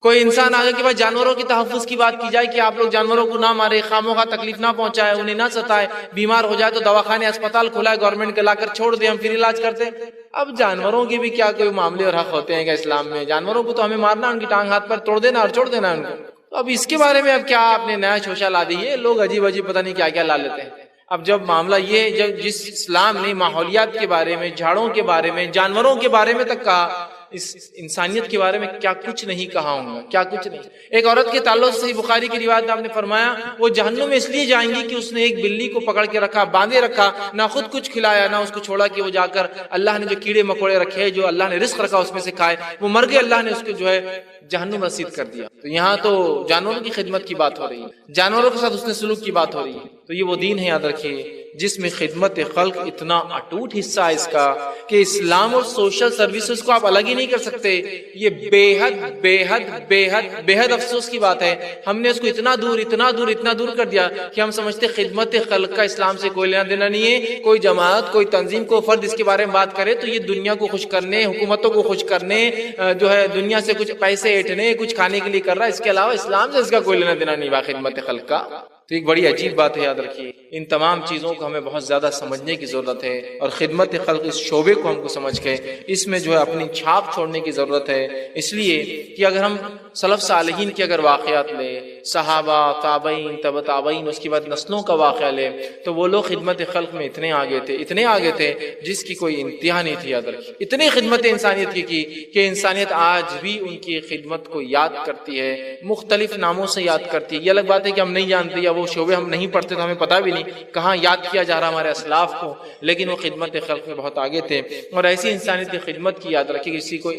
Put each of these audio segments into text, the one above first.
کوئی انسان آگے کہ بھائی جانوروں کی تحفظ کی بات کی جائے کہ آپ لوگ جانوروں کو نہ مارے، خاموخواہ تکلیف نہ پہنچائے، انہیں نہ ستائے، بیمار ہو جائے تو دواخانے اسپتال کھلا ہے گورنمنٹ کے، لا کر چھوڑ دیں، ہم پھر علاج کرتے. اب جانوروں کی بھی کیا کوئی معاملے اور حق ہوتے ہیں کہ اسلام میں؟ جانوروں کو تو ہمیں مارنا، ان کی ٹانگ ہاتھ پر توڑ دینا اور چھوڑ دینا ان کو. اب اس کے بارے میں اب کیا آپ نے نیا شوشہ لا دی ہے؟ لوگ عجیب عجیب پتہ نہیں کیا کیا لا لیتے ہیں. اب جب معاملہ یہ جب جس اسلام نے ماحولیات کے بارے میں، جھاڑوں کے بارے میں، جانوروں کے بارے میں تک کہا، اس انسانیت کے بارے میں کیا کچھ نہیں کہا ہوں گا، کیا کچھ نہیں. ایک عورت کے تعلق سے بخاری کی روایت آپ نے فرمایا وہ جہنم میں اس لیے جائیں گی کہ اس نے ایک بلی کو پکڑ کے رکھا، باندھے رکھا، نہ خود کچھ کھلایا نہ اس کو چھوڑا کہ وہ جا کر اللہ نے جو کیڑے مکوڑے رکھے، جو اللہ نے رزق رکھا اس میں سے کھائے، وہ مر گئے، اللہ نے اس کو جو ہے جہنم رسید کر دیا. تو یہاں تو جانوروں کی خدمت کی بات ہو رہی ہے، جانوروں کے ساتھ اس نے سلوک کی بات ہو رہی ہے. تو یہ وہ دین ہے، یاد رکھیے، جس میں خدمت خلق اتنا اٹوٹ حصہ ہے اس کا کہ اسلام اور سوشل سروسز کو آپ الگ ہی نہیں کر سکتے. یہ بے حد بے حد بے حد بے حد افسوس کی بات ہے. ہم نے اس کو اتنا دور کر دیا کہ ہم سمجھتے خدمت خلق کا اسلام سے کوئی لینا دینا نہیں ہے. کوئی جماعت، کوئی تنظیم، کوئی فرد اس کے بارے میں بات کرے تو یہ دنیا کو خوش کرنے، حکومتوں کو خوش کرنے، جو ہے دنیا سے کچھ پیسے ایٹھنے، کچھ کھانے کے لیے کر رہا ہے. اس کے علاوہ اسلام سے اس کا کوئی لینا دینا نہیں با خدمت خلق کا. تو ایک بڑی عجیب بات ہے، یاد رکھیے. ان تمام چیزوں کو ہمیں بہت زیادہ سمجھنے کی ضرورت ہے، اور خدمت خلق اس شعبے کو ہم کو سمجھ کے اس میں جو ہے اپنی چھاپ چھوڑنے کی ضرورت ہے. اس لیے کہ اگر ہم سلف صالحین کے اگر واقعات لیں، صحابہ، تابعین، تبع تابعین، اس کے بعد نسلوں کا واقعہ لیں، تو وہ لوگ خدمت خلق میں اتنے آگے تھے جس کی کوئی انتہا نہیں تھی. یاد رکھیے، اتنی خدمت انسانیت کی کہ انسانیت آج بھی ان کی خدمت کو یاد کرتی ہے، مختلف ناموں سے یاد کرتی ہے. یہ الگ بات ہے کہ ہم نہیں جانتے یا وہ شعبے ہم نہیں پڑھتے تو ہمیں پتہ بھی نہیں کہاں یاد کیا جا رہا ہمارے اسلاف کو، لیکن وہ خدمت خلق میں بہت آگے تھے. اور ایسی انسانیت کی خدمت کی یاد رکھیے کسی کو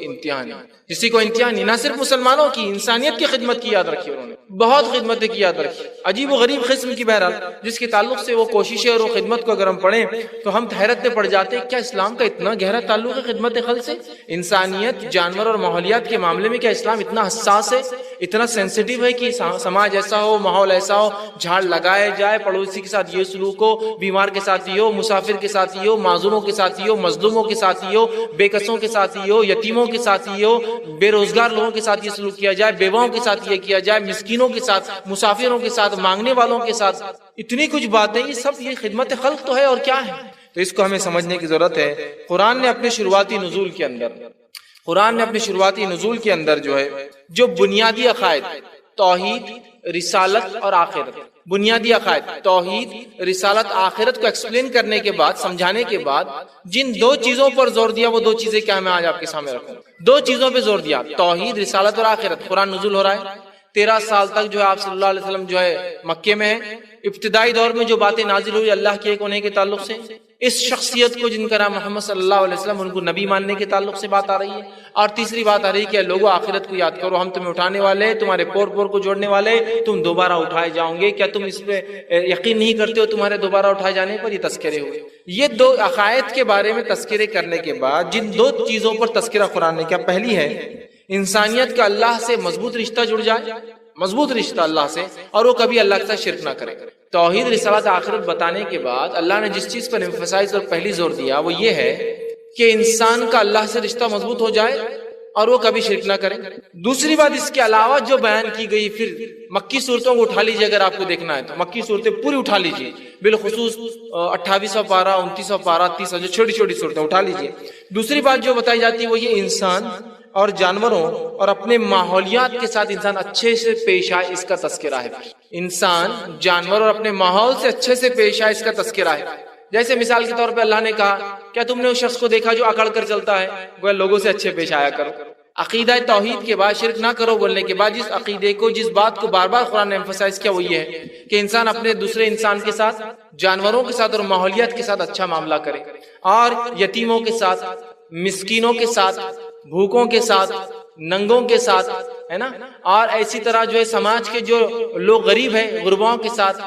انتہا نہیں، نہ صرف مسلمانوں کی، انسانیت کی خدمت کی یاد رکھی انہوں نے، بہت خدمتیں کی یاد رکھی، عجیب و غریب قسم کی. بہرحال جس کے تعلق سے وہ کوششیں اور وہ خدمت کو اگر ہم پڑھیں تو ہم حیرت میں پڑ جاتے کیا اسلام کا اتنا گہرا تعلق ہے خدمت خلق سے. انسانیت، جانور اور ماحولیات کے معاملے میں کیا اسلام اتنا حساس ہے، اتنا سینسیٹیو ہے کہ سماج ایسا ہو، ماحول ایسا ہو، جھاڑ لگائے جائے، پڑوسی کے ساتھ یہ سلوک ہو، بیمار کے ساتھ یہ ہو، مسافر کے ساتھ یہ ہو، معذوروں کے ساتھ یہ ہو، مظلوموں کے ساتھ یہ ہو، بے کسوں کے ساتھ یہ ہو، یتیموں کے ساتھ یہ ہو، بے روزگار لوگوں کے ساتھ یہ سلوک کیا جائے، بیواؤں کے ساتھ یہ کیا جائے، مسکینوں کے ساتھ، مسافروں کے ساتھ، مانگنے والوں کے ساتھ. اتنی کچھ باتیں، یہ سب یہ خدمت خلق تو ہے اور کیا ہے. تو اس کو ہمیں سمجھنے کی ضرورت ہے. قرآن نے اپنے شروعاتی نزول کے اندر جو ہے جو بنیادی عقائد توحید، رسالت اور آخرت، بنیادی عقائد توحید، رسالت، آخرت کو ایکسپلین کرنے کے بعد، سمجھانے کے بعد جن دو چیزوں پر زور دیا، وہ دو چیزیں کیا میں آج آپ کے سامنے رکھوں. دو چیزوں پہ زور دیا، توحید، رسالت اور آخرت. قرآن نزول ہو رہا ہے 13 سال تک جو ہے آپ صلی اللہ علیہ وسلم جو ہے مکے میں ہے. ابتدائی دور میں جو باتیں نازل ہوئی اللہ کے ایک ہونے کے تعلق سے، اس شخصیت کو جن کا نام محمد صلی اللہ علیہ وسلم، ان کو نبی ماننے کے تعلق سے بات آ رہی ہے. اور تیسری بات آ رہی ہے کہ لوگوں آخرت کو یاد کرو، ہم تمہیں اٹھانے والے، تمہارے پور پور کو جوڑنے والے، تم دوبارہ اٹھائے جاؤں گے. کیا تم اس پہ یقین نہیں کرتے ہو تمہارے دوبارہ اٹھائے جانے پر؟ یہ تذکرے ہوئے. یہ دو عقائد کے بارے میں تذکرے کرنے کے بعد جن دو چیزوں پر تذکرہ قرآن نے کیا، پہلی ہے انسانیت کا اللہ سے مضبوط رشتہ جڑ جائے، مضبوط رشتہ اللہ سے، اور وہ کبھی اللہ کے ساتھ شرک نہ کرے. توحید، رسالت، آخرت بتانے کے بعد اللہ نے جس چیز پر ایمفسائز اور پہلی زور دیا وہ یہ ہے کہ انسان کا اللہ سے رشتہ مضبوط ہو جائے اور وہ کبھی شرک نہ کرے. دوسری بات اس کے علاوہ جو بیان کی گئی، پھر مکی صورتوں کو اٹھا لیجیے، اگر آپ کو دیکھنا ہے تو مکی صورتیں پوری اٹھا لیجیے، بالخصوص 28واں پارہ، 29واں پارہ، 30 جو چھوٹی چھوٹی صورتیں اٹھا لیجیے. دوسری بات جو بتائی جاتی ہے وہ یہ انسان اور جانوروں اور اپنے ماحولیات کے ساتھ انسان اچھے سے پیش آئے، اس کا تذکرہ ہے. انسان، جانور اور اپنے ماحول سے اچھے سے پیش آئے، اس کا تذکرہ ہے. جیسے مثال کے طور پہ اللہ نے کہا کیا تم نے اس شخص کو دیکھا جو اکڑ کر چلتا ہے؟ گویا لوگوں سے اچھے پیش آیا کرو. عقیدہ توحید کے بعد شرک نہ کرو بولنے کے بعد جس عقیدے کو، جس بات کو بار بار قرآن نے ایمفسائز کیا وہ یہ ہے کہ انسان اپنے دوسرے انسان کے ساتھ، جانوروں کے ساتھ اور ماحولیات کے ساتھ اچھا معاملہ کرے، اور یتیموں کے ساتھ، مسکینوں کے ساتھ، بھوکوں کے ساتھ، ننگوں کے ساتھ، ہے نا، اور اسی طرح جو ہے سماج کے جو لوگ غریب ہیں، غرباؤں کے ساتھ،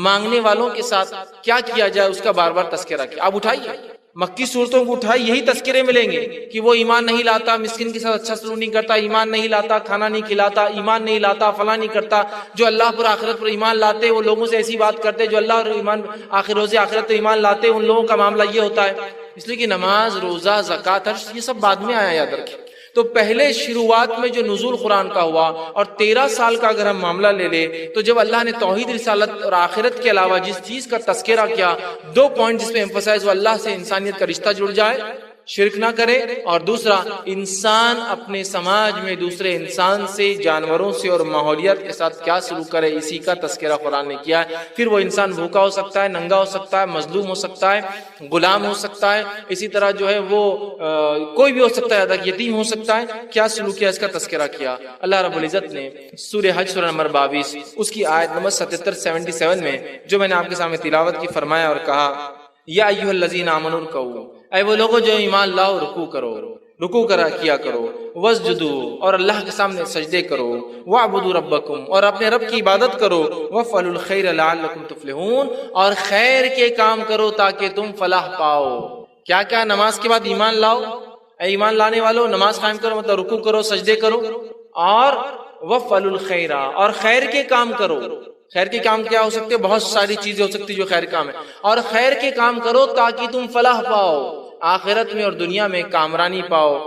مانگنے والوں کے ساتھ کیا کیا جائے اس کا بار بار تذکرہ کیا. اب اٹھائیے مکی صورتوں کو اٹھائی، یہی تذکرے ملیں گے کہ وہ ایمان نہیں لاتا، مسکین کے ساتھ اچھا سلوک نہیں کرتا، ایمان نہیں لاتا، کھانا نہیں کھلاتا، ایمان نہیں لاتا، فلاں نہیں کرتا. جو اللہ پر آخرت پر ایمان لاتے وہ لوگوں سے ایسی بات کرتے، جو اللہ اور ایمان روز آخرت پر ایمان لاتے ان لوگوں کا معاملہ یہ ہوتا ہے. اس لیے کہ نماز، روزہ، زکوٰۃ، حج یہ سب بعد میں آیا، یاد رکھیں. تو پہلے شروعات میں جو نزول قرآن کا ہوا اور 13 سال کا اگر ہم معاملہ لے لیں تو جب اللہ نے توحید، رسالت اور آخرت کے علاوہ جس چیز کا تذکرہ کیا، 2 پوائنٹ جس پہ ایمفسائز ہوا، اللہ سے انسانیت کا رشتہ جڑ جائے، شرک نہ کرے، اور دوسرا انسان اپنے سماج میں دوسرے انسان سے، جانوروں سے اور ماحولیات کے ساتھ کیا سلوک کرے، اسی کا تذکرہ قرآن نے کیا ہے۔ پھر وہ انسان بھوکا ہو سکتا ہے، ننگا ہو سکتا ہے، مظلوم ہو سکتا ہے، غلام ہو سکتا ہے، اسی طرح جو ہے وہ کوئی بھی ہو سکتا ہے، یتیم ہو سکتا ہے، کیا سلوک کیا، اس کا تذکرہ کیا۔ اللہ رب العزت نے سورہ حج سورہ نمبر 22 اس کی آیت نمبر 77 میں جو میں نے آپ کے سامنے تلاوت کی فرمایا اور کہا، یا ایھا الذین آمنوا ارکعوا، اے وہ لوگوں جو ایمان لاؤ رکوع کرو، رکوع کیا کرو، واسجدوا اور اللہ کے سامنے سجدے کرو، واعبدوا ربکم اور اپنے رب کی عبادت کرو، وافعلوا الخیر لعلکم تفلحون اور خیر کے کام کرو تاکہ تم فلاح پاؤ۔ کیا کیا؟ نماز کے بعد ایمان لاؤ، اے ایمان لانے والو نماز قائم کرو، مطلب رکوع کرو، سجدے کرو، اور وافعلوا الخیر اور خیر کے کام کرو۔ خیر کے کام کیا ہو سکتے ہیں؟ بہت ساری چیزیں ہو سکتی جو خیر کام ہے، اور خیر کے کام کرو تاکہ تم فلاح پاؤ، آخرت میں اور دنیا میں کامرانی پاؤ،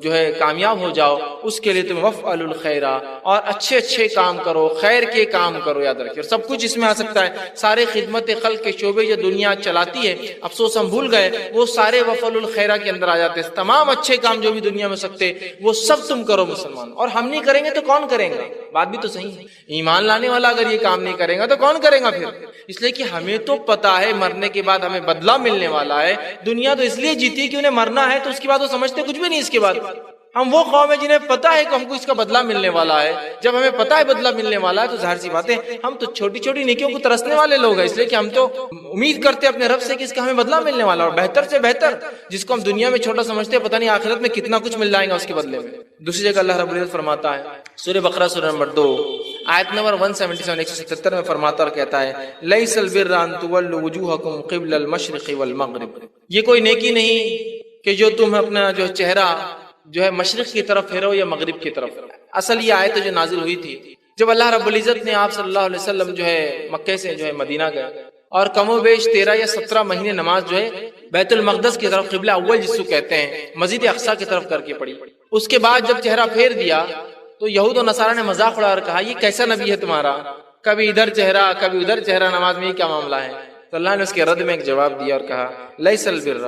جو ہے کامیاب ہو جاؤ، اس کے لیے تم وفعلوا الخیر اور اچھے کام کرو، خیر کے کام کرو۔ یاد رکھیے، اور سب کچھ اس میں آ سکتا ہے، سارے خدمت خلق کے شعبے جو دنیا چلاتی ہے، افسوس ہم بھول گئے، وہ سارے وفعلوا الخیر کے اندر آ جاتے ہیں۔ تمام اچھے کام جو بھی دنیا میں سکتے وہ سب تم کرو مسلمان، اور ہم نہیں کریں گے تو کون کریں گا؟ بات بھی تو صحیح ہے، ایمان لانے والا اگر یہ کام نہیں کرے گا تو کون کرے گا پھر؟ اس لیے کہ ہمیں تو پتا ہے مرنے کے بعد ہمیں بدلہ ملنے والا ہے۔ دنیا تو اس لیے جیتی کہ انہیں مرنا ہے، تو اس کے بعد وہ سمجھتے کچھ بھی نہیں اس کے بعد۔ ہم وہ قوم ہے جنہیں پتا ہے کہ ہم کو اس کا بدلہ ملنے والا ہے۔ جب ہمیں پتا ہے بدلہ ملنے والا ہے تو ظاہر سی بات ہے ہم تو چھوٹی چھوٹی نیکیوں کو ترسنے والے لوگ ہیں، اس لیے کہ ہم تو امید کرتے ہیں اپنے رب سے کہ اس کا ہمیں بدلہ ملنے والا ہے، اور بہتر سے بہتر جس کو ہم دنیا میں چھوٹا سمجھتے ہیں، پتہ نہیں آخرت میں کتنا کچھ مل جائے گا اس کے بدلے میں۔ دوسری جگہ اللہ رب العزت فرماتا ہے سورہ بقرہ سورہ نمبر 2 آیت نمبر 177 میں فرماتا اور کہتا ہے، لیس البر ان تولوا وجوہکم قبل المشرق والمغرب، یہ کوئی نیکی نہیں کہ جو تم اپنا جو چہرہ جو ہے مشرق کی طرف پھیرو یا مغرب کی طرف۔ اصل یہ آیت جو نازل ہوئی تھی جب اللہ رب العزت نے آپ صلی اللہ علیہ وسلم جو ہے مکے سے جو ہے مدینہ گئے، اور کم و بیش 13 یا 17 مہینے نماز جو ہے بیت المقدس کی طرف، قبلہ اول جس کو کہتے ہیں، مسجد اقصی کی طرف کر کے پڑھی۔ اس کے بعد جب چہرہ پھیر دیا تو یہود و نصارہ نے مذاق اڑا اور کہا، یہ کیسا نبی ہے تمہارا، کبھی ادھر چہرہ کبھی ادھر چہرہ، نماز میں یہ کیا معاملہ ہے؟ تو اللہ نے اس کے رد میں ایک جواب دیا اور کہا، لیس البر،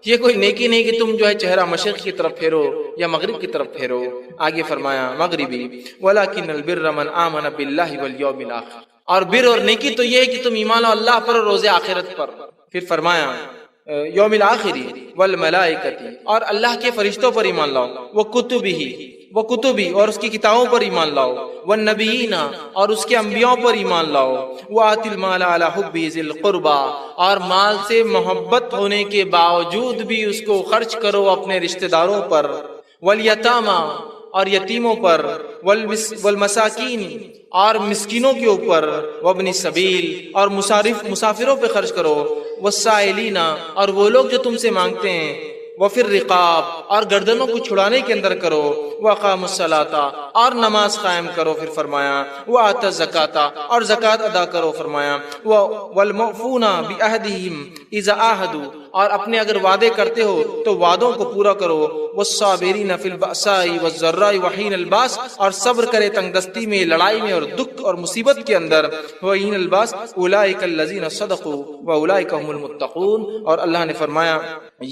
یہ کوئی نیکی نہیں کہ تم جو ہے چہرہ مشرق کی طرف پھیرو یا مغرب کی طرف پھیرو۔ آگے فرمایا مغربی، ولیکن البر من آمن باللہ والیوم الآخر، اور بر اور نیکی تو یہ ہے کہ تم ایمان لاؤ اللہ پر اور روز آخرت پر۔ پھر فرمایا یوم الآخری والملائکتی، اور اللہ کے فرشتوں پر ایمان لاؤ، وہ کتبی اور اس کی کتابوں پر ایمان لاؤ، والنبیین اور اس کے انبیاء پر ایمان لاؤ، وآتی المال علی حبہ ذی القربى اور مال سے محبت ہونے کے باوجود بھی اس کو خرچ کرو اپنے رشتہ داروں پر، والیتامی اور یتیموں پر، والمساکین اور مسکینوں کے اوپر، وابن السبیل اور مسافروں پہ خرچ کرو، والسائلین اور وہ لوگ جو تم سے مانگتے ہیں، وفی الرقاب اور گردنوں کو چھڑانے کے اندر کرو، واقاموا الصلاۃ اور نماز قائم کرو۔ پھر فرمایا وآتوا الزکاۃ اور زکوٰۃ ادا کرو۔ فرمایا والموفون بعہدہم اذا عاہدوا اور اپنے اگر وعدے کرتے ہو تو وعدوں کو پورا کرو، والصابرین فی البأساء والضراء وحین الباس اور صبر کرے تنگ دستی میں، لڑائی میں اور دکھ اور مصیبت کے اندر، وحین الباس اولئک الذین صدقوا واولئک هم المتقون۔ اور اللہ نے فرمایا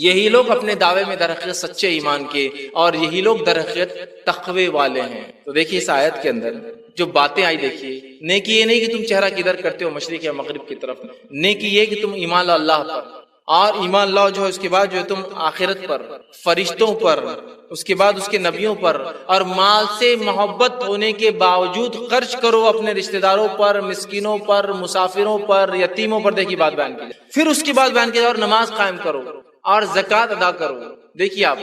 یہی لوگ اپنے دعوے میں در حقیقت سچے ایمان کے، اور یہی لوگ در حقیقت تقوی والے ہیں۔ تو دیکھیے اس آیت کے اندر جو باتیں آئی، دیکھیے نیکی یہ نہیں کہ تم چہرہ کدھر کرتے ہو مشرق یا مغرب کی طرف، نیکی یہ کہ تم ایمان لاؤ اللہ پر، اور ایمان لاؤ جو ہے اس کے بعد جو ہے تم آخرت پر، فرشتوں پر، اس کے بعد اس کے نبیوں پر، اور مال سے محبت ہونے کے باوجود خرچ کرو اپنے رشتہ داروں پر، مسکینوں پر، مسافروں پر، یتیموں پر۔ دیکھیے بات بیان کی، پھر اس کے بعد بیان کیا اور نماز قائم کرو اور زکوٰۃ ادا کرو۔ دیکھیے آپ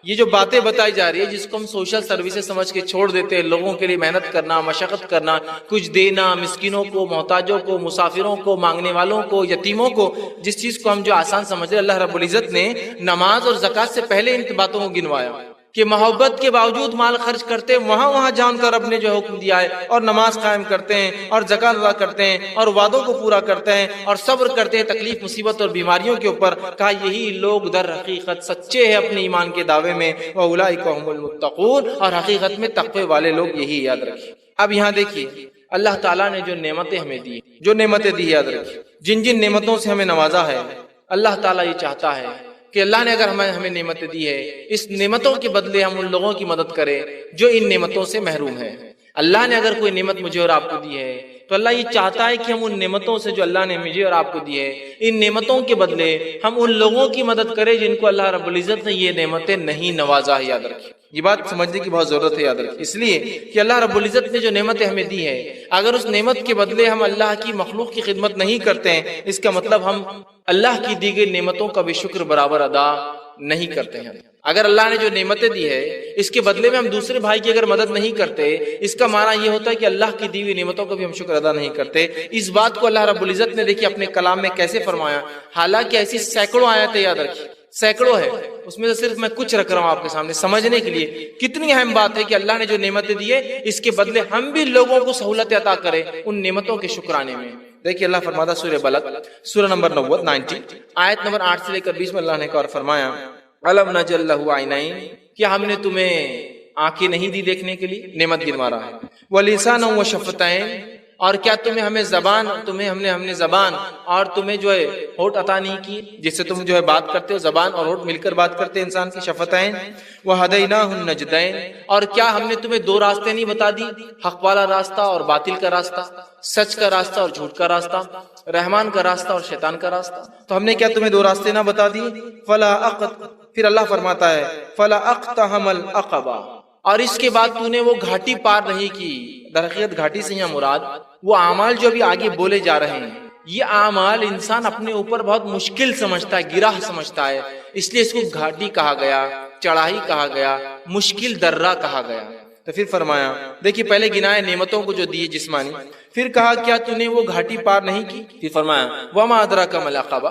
یہ جو باتیں بتائی جا رہی ہے جس کو ہم سوشل سروسز سمجھ کے چھوڑ دیتے ہیں، لوگوں کے لیے محنت کرنا، مشقت کرنا، کچھ دینا، مسکینوں کو، محتاجوں کو، مسافروں کو، مانگنے والوں کو، یتیموں کو، جس چیز کو ہم جو آسان سمجھ رہے، اللہ رب العزت نے نماز اور زکوٰۃ سے پہلے ان باتوں کو گنوایا۔ کہ محبت کے باوجود مال خرچ کرتے ہیں، وہاں جان کر رب نے جو حکم دیا ہے، اور نماز قائم کرتے ہیں اور زکوٰۃ ادا کرتے ہیں اور وعدوں کو پورا کرتے ہیں اور صبر کرتے ہیں تکلیف مصیبت اور بیماریوں کے اوپر، کہا یہی لوگ در حقیقت سچے ہیں اپنے ایمان کے دعوے میں، وَأُولَٰئِكَ هُمُ الْمُتَّقُونَ، اور حقیقت میں تقوی والے لوگ یہی یاد رکھیں۔ اب یہاں دیکھیے اللہ تعالیٰ نے جو نعمتیں ہمیں دی، جو نعمتیں دی یاد رکھیے، جن نعمتوں سے ہمیں نوازا ہے، اللہ تعالیٰ یہ چاہتا ہے کہ اللہ نے اگر ہمیں نعمتیں دی ہے، اس نعمتوں کے بدلے ہم ان لوگوں کی مدد کریں جو ان نعمتوں سے محروم ہیں۔ اللہ نے اگر کوئی نعمت مجھے اور آپ کو دی ہے تو اللہ یہ چاہتا ہے کہ ہم ان نعمتوں سے جو اللہ نے مجھے اور آپ کو دی ہے، ان نعمتوں کے بدلے ہم ان لوگوں کی مدد کریں جن کو اللہ رب العزت نے یہ نعمتیں نہیں نوازا ہے۔ یاد رکھیں، یہ بات سمجھنے کی بہت ضرورت ہے، یاد رکھیں، اس لیے کہ اللہ رب العزت نے جو نعمتیں ہمیں دی ہے، اگر اس نعمت کے بدلے ہم اللہ کی مخلوق کی خدمت نہیں کرتے ہیں، اس کا مطلب ہم اللہ کی دی گئی نعمتوں کا بھی شکر برابر ادا نہیں کرتے ہیں۔ اگر اللہ نے جو نعمتیں دی ہے اس کے بدلے میں ہم دوسرے بھائی کی اگر مدد نہیں کرتے، اس کا معنی یہ ہوتا ہے کہ اللہ کی دی ہوئی نعمتوں کو بھی ہم شکر ادا نہیں کرتے۔ اس بات کو اللہ رب العزت نے دیکھیے اپنے کلام میں کیسے فرمایا، حالانکہ ایسی سینکڑوں آیتیں یاد رکھیے، سینکڑوں ہے، اس میں سے صرف میں کچھ رکھ رہا ہوں آپ کے سامنے سمجھنے کے لیے۔ کتنی اہم بات ہے کہ اللہ نے جو نعمتیں دی ہے اس کے بدلے ہم بھی لوگوں کو سہولت عطا کریں ان نعمتوں کے شکرانے میں۔ دیکھیے اللہ فرماتا سورہ بلد سورہ نمبر 90 آیت نمبر 8 سے لے کر 20 میں اللہ نے اور فرمایا الم نجعل لہ عینین، کیا ہم نے تمہیں آنکھیں نہیں دی دیکھنے کے لیے؟ نعمت گنوا رہا ہے۔ ولسانا وشفتین، اور کیا ہم نے زبان اور تمہیں جو ہے ہونٹ عطا نہیں کی جس سے تم جو ہے بات کرتے ہو، زبان اور ہونٹ مل کر بات کرتے ہیں انسان کی، شفتین وہدیناہ النجدین، اور کیا ہم نے تمہیں دو راستے نہیں بتا دی، حق والا راستہ اور باطل کا راستہ، سچ کا راستہ اور جھوٹ کا راستہ، رحمان کا راستہ اور شیطان کا راستہ، تو ہم نے کیا تمہیں دو راستے نہ بتا دیے؟ پھر اللہ فرماتا ہے فلا اقتحم العقبہ، اور اس کے بعد تو نے وہ گھاٹی پار نہیں کی۔ درحقیقت گھاٹی سے یہاں مراد وہ اعمال جو ابھی آگے بولے جا رہے ہیں، یہ اعمال انسان اپنے اوپر بہت مشکل سمجھتا ہے، گراہ سمجھتا ہے، اس لیے اس کو گھاٹی کہا گیا، چڑھائی کہا گیا، مشکل درہ کہا گیا۔ تو پھر فرمایا دیکھیے پہلے گنائے نعمتوں کو جو دیے جسمانی، پھر کہا کیا تو نے وہ گھاٹی پار نہیں کی؟ پھر فرمایا وما ادراک ما العقبہ،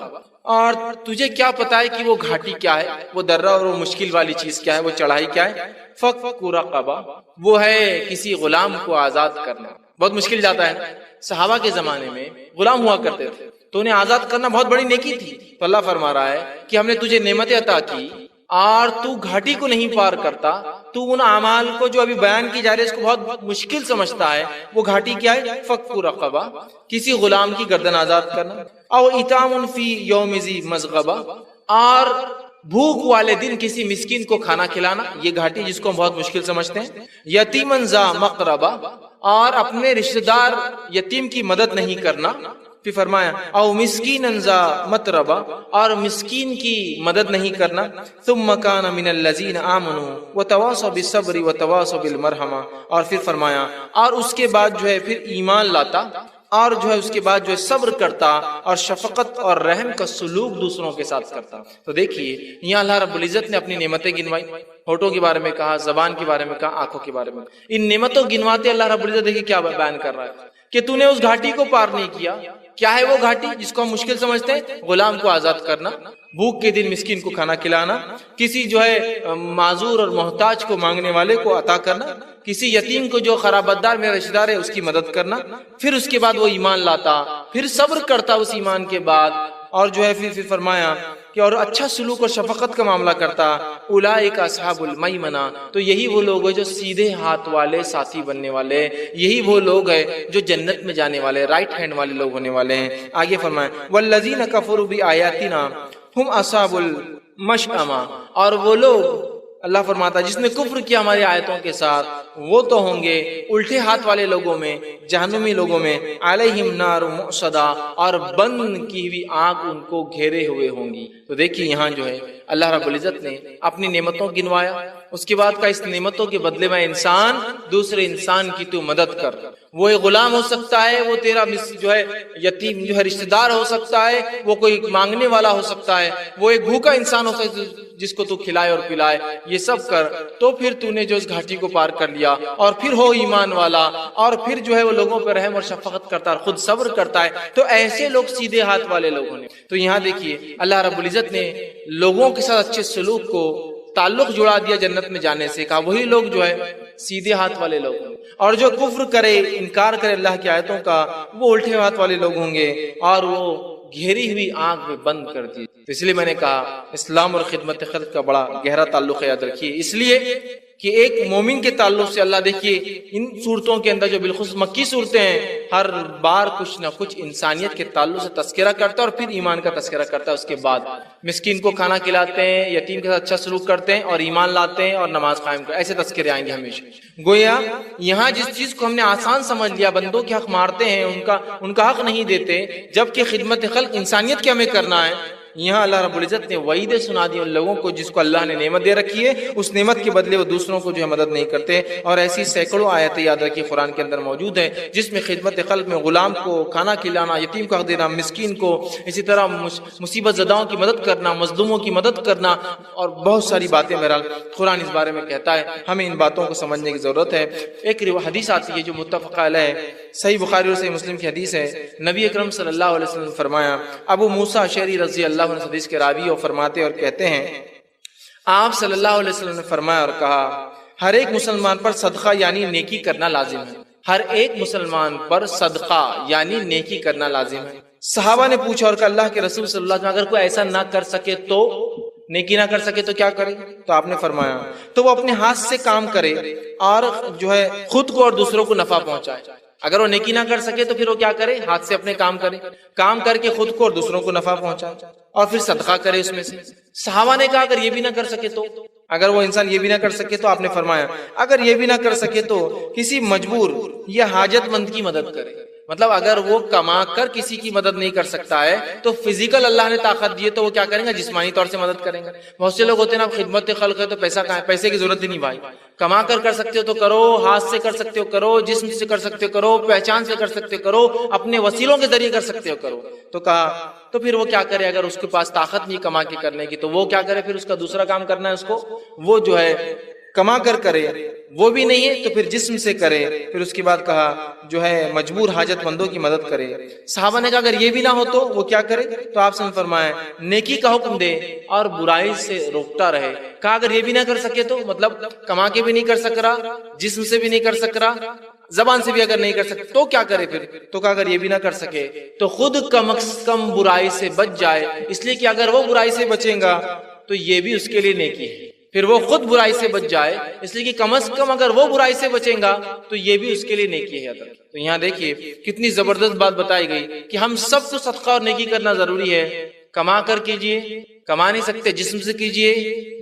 اور تجھے کیا پتا ہے کہ وہ گھاٹی کیا ہے، وہ درہ اور وہ مشکل والی چیز کیا ہے، وہ چڑھائی کیا ہے؟ فک رقبہ، وہ ہے کسی غلام کو آزاد کرنا۔ بہت مشکل جاتا ہے، صحابہ کے زمانے میں غلام ہوا کرتے تھے تو انہیں آزاد کرنا بہت بڑی نیکی تھی۔ تو اللہ فرما رہا ہے کہ ہم نے تجھے نعمتیں عطا کی اور تو گھاٹی کو نہیں پار کرتا، تو ان اعمال کو جو ابھی بیان کی جا رہی ہے اس کو بہت مشکل سمجھتا ہے۔ وہ گھاٹی کیا ہے؟ فک رقبہ، کسی غلام کی گردن آزاد کرنا، او اطعام فی یوم ذی مسغبہ، اور بھوک والے دن کسی مسکین کو کھانا کھلانا، یہ گھاٹی جس کو ہم بہت مشکل سمجھتے ہیں۔ یتیما ذا مقربہ، اور اپنے رشتہ دار یتیم کی مدد نہیں کرنا۔ پھر فرمایا او مسکینا ذا متربہ، اور مسکین کی مدد نہیں کرنا۔ ثم کان من الذین آمنوا وتواصوا بالصبر وتواصوا بالمرحمہ، اور پھر فرمایا اور اس کے بعد جو ہے پھر ایمان لاتا اور جو ہے اس کے بعد جو ہے صبر کرتا اور شفقت اور رحم کا سلوک دوسروں کے ساتھ کرتا۔ تو دیکھیے یہاں اللہ رب العزت نے اپنی نعمتیں گنوائی، ہونٹوں کے بارے میں کہا، زبان کے بارے میں کہا، آنکھوں کے بارے میں۔ ان نعمتوں گنواتے اللہ رب العزت دیکھیے کیا بیان کر رہا ہے کہ تو نے اس گھاٹی کو پار نہیں کیا۔ کیا ہے وہ گھاٹی جس کو ہم مشکل سمجھتے ہیں؟ غلام کو آزاد کرنا، بھوک کے دن مسکین کو کھانا کھلانا، کسی جو ہے معذور اور محتاج کو مانگنے والے کو عطا کرنا، کسی یتیم کو جو خرابتدار میرا رشتہ دار ہے اس کی مدد کرنا، پھر اس کے بعد وہ ایمان لاتا، پھر صبر کرتا اس ایمان کے بعد، اور جو ہے پھر فرمایا کہ اور اچھا سلوک اور شفقت کا معاملہ کرتا۔ اولئک اصحاب المیمنہ، تو یہی وہ لوگ ہیں جو سیدھے ہاتھ والے ساتھی بننے والے، یہی وہ لوگ ہیں جو جنت میں جانے والے، رائٹ ہینڈ والے لوگ ہونے والے ہیں۔ آگے فرمایا والذین کفروا بآیاتنا ہم اصحاب المشأمہ، اور وہ لوگ اللہ فرماتا ہے جس نے کفر کیا ہماری آیتوں کے ساتھ وہ تو ہوں گے الٹے ہاتھ والے لوگوں میں، جہنمی لوگوں میں، علیہم نار مؤصدہ، اور بند کی ہوئی آگ ان کو گھیرے ہوئے ہوں گی۔ تو دیکھیے یہاں جو ہے اللہ رب العزت نے اپنی نعمتوں گنوایا، اس کے بعد کا اس نعمتوں کے بدلے میں انسان دوسرے انسان کی تو مدد کر۔ وہ ایک غلام ہو سکتا ہے، وہ تیرا جو ہے یتیم جو ہے رشتہ دار ہو سکتا ہے، وہ کوئی مانگنے والا ہو سکتا ہے، وہ ایک بھوکا انسان ہو سکتا ہے جس کو تو کھلائے اور پلائے، یہ سب کر تو پھر تو نے جو اس گھاٹی کو پار کر لیا، اور پھر ہو ایمان والا، اور پھر جو ہے وہ لوگوں پر رحم اور شفقت کرتا ہے، خود صبر کرتا ہے، تو ایسے لوگ سیدھے ہاتھ والے لوگوں نے۔ تو یہاں دیکھیے اللہ رب العزت نے لوگوں کے ساتھ اچھے سلوک کو تعلق جڑا دیا جنت میں جانے سے، کہا وہی لوگ جو ہے سیدھے ہاتھ والے لوگ ہوں گے، اور جو کفر کرے، انکار کرے اللہ کی آیتوں کا، وہ الٹے ہاتھ والے لوگ ہوں گے، اور وہ گھیری ہوئی آنکھ میں بند کر دی۔ تو اس لیے میں نے کہا اسلام اور خدمت خلق کا بڑا گہرا تعلق ہے، یاد رکھیے، اس لیے کہ ایک مومن کے تعلق سے اللہ دیکھیے ان صورتوں کے اندر جو بالخصوص مکی صورتیں ہیں، ہر بار کچھ نہ کچھ انسانیت کے تعلق سے تذکرہ کرتا ہے، اور پھر ایمان کا تذکرہ کرتا ہے اس کے بعد۔ مسکین کو کھانا کھلاتے ہیں، یتیم کے ساتھ اچھا سلوک کرتے ہیں، اور ایمان لاتے ہیں اور نماز قائم کرتے ہیں، ایسے تذکرے آئیں گے ہمیشہ۔ گویا یہاں جس چیز کو ہم نے آسان سمجھ لیا، بندوں کے حق مارتے ہیں، ان کا حق نہیں دیتے، جبکہ خدمت خلق انسانیت کی ہمیں کرنا ہے، یہاں اللہ رب العزت نے وعیدیں سنا دی ان لوگوں کو جس کو اللہ نے نعمت دے رکھی ہے، اس نعمت کے بدلے وہ دوسروں کو جو ہے مدد نہیں کرتے۔ اور ایسی سینکڑوں آیتیں یاد رکھیے قرآن کے اندر موجود ہیں جس میں خدمت خلق میں غلام کو کھانا کھلانا، یتیم کو حق دینا، مسکین کو، اسی طرح مصیبت زداؤں کی مدد کرنا، مظلوموں کی مدد کرنا، اور بہت ساری باتیں بہرحال قرآن اس بارے میں کہتا ہے۔ ہمیں ان باتوں کو سمجھنے کی ضرورت ہے۔ ایک حدیث آتی ہے جو متفق علیہ ہے، صحیح بخاری اور صحیح مسلم کی حدیث ہے، نبی اکرم صلی اللہ علیہ وسلم نے فرمایا، ابو موسیٰ اشعری رضی اللہ عنہ حدیث کے راوی اور فرماتے اور کہتے ہیں، آپ صلی اللہ علیہ وسلم نے فرمایا اور کہا، ہر ایک مسلمان پر صدقہ یعنی نیکی کرنا لازم ہے، ہر ایک مسلمان پر صدقہ یعنی نیکی کرنا لازم ہے۔ صحابہ نے پوچھا اور کہا اللہ کے رسول صلی اللہ علیہ وسلم اگر کوئی ایسا نہ کر سکے تو، نیکی نہ کر سکے تو کیا کرے؟ تو آپ نے فرمایا تو وہ اپنے ہاتھ سے کام کرے اور جو ہے خود کو اور دوسروں کو نفع پہنچائے۔ اگر وہ نیکی نہ کر سکے تو پھر وہ کیا کرے؟ ہاتھ سے اپنے کام کرے، کام کر کے خود کو اور دوسروں کو نفع پہنچائے، اور پھر صدقہ کرے اس میں سے۔ صحابہ نے کہا اگر یہ بھی نہ کر سکے تو، اگر وہ انسان یہ بھی نہ کر سکے تو آپ نے فرمایا اگر یہ بھی نہ کر سکے تو کسی مجبور یا حاجت مند کی مدد کرے۔ مطلب اگر وہ کما کر کسی کی مدد نہیں کر سکتا ہے تو فزیکل اللہ نے طاقت دی ہے تو وہ کیا کریں گے؟ جسمانی طور سے مدد کریں گے۔ بہت سے لوگ ہوتے ہیں نا خدمت خلق ہے تو پیسہ کہاں ہے، پیسے کی ضرورت ہی نہیں بھائی، کما کر سکتے ہو تو کرو، ہاتھ سے کر سکتے ہو کرو، جسم سے کر سکتے ہو کرو، پہچان سے کر سکتے ہو کرو، اپنے وسیلوں کے ذریعے کر سکتے ہو کرو۔ تو کہا تو پھر وہ کیا کرے؟ اگر اس کے پاس طاقت نہیں کما کے کرنے کی تو وہ کیا کرے؟ پھر اس کا دوسرا کام کرنا ہے اس کو، وہ جو ہے کما کر کرے، وہ بھی نہیں ہے تو پھر جسم سے کرے۔ پھر اس کے بعد کہا جو ہے مجبور حاجت مندوں کی مدد کرے۔ صحابہ نے کہا اگر یہ بھی نہ ہو تو وہ کیا کرے؟ تو آپ نے فرمایا نیکی کا حکم دے اور برائی سے روکتا رہے۔ کہا اگر یہ بھی نہ کر سکے تو، مطلب کما کے بھی نہیں کر سک رہا، جسم سے بھی نہیں کر سک رہا، زبان سے بھی اگر نہیں کر سکتے تو کیا کرے پھر؟ تو کہا اگر یہ بھی نہ کر سکے تو خود کم از کم برائی سے بچ جائے، اس لیے کہ اگر وہ برائی سے بچیں گا تو یہ بھی اس کے لیے نیکی ہے۔ پھر وہ خود برائی سے بچ جائے، اس لیے کہ کم از کم اگر وہ برائی سے بچیں گا تو یہ بھی اس کے لیے نیکی ہے۔ تو یہاں دیکھیے کتنی زبردست بات بتائی گئی کہ ہم سب کو صدقہ اور نیکی کرنا ضروری ہے۔ کما کر کیجئے، کما نہیں سکتے جسم سے کیجئے،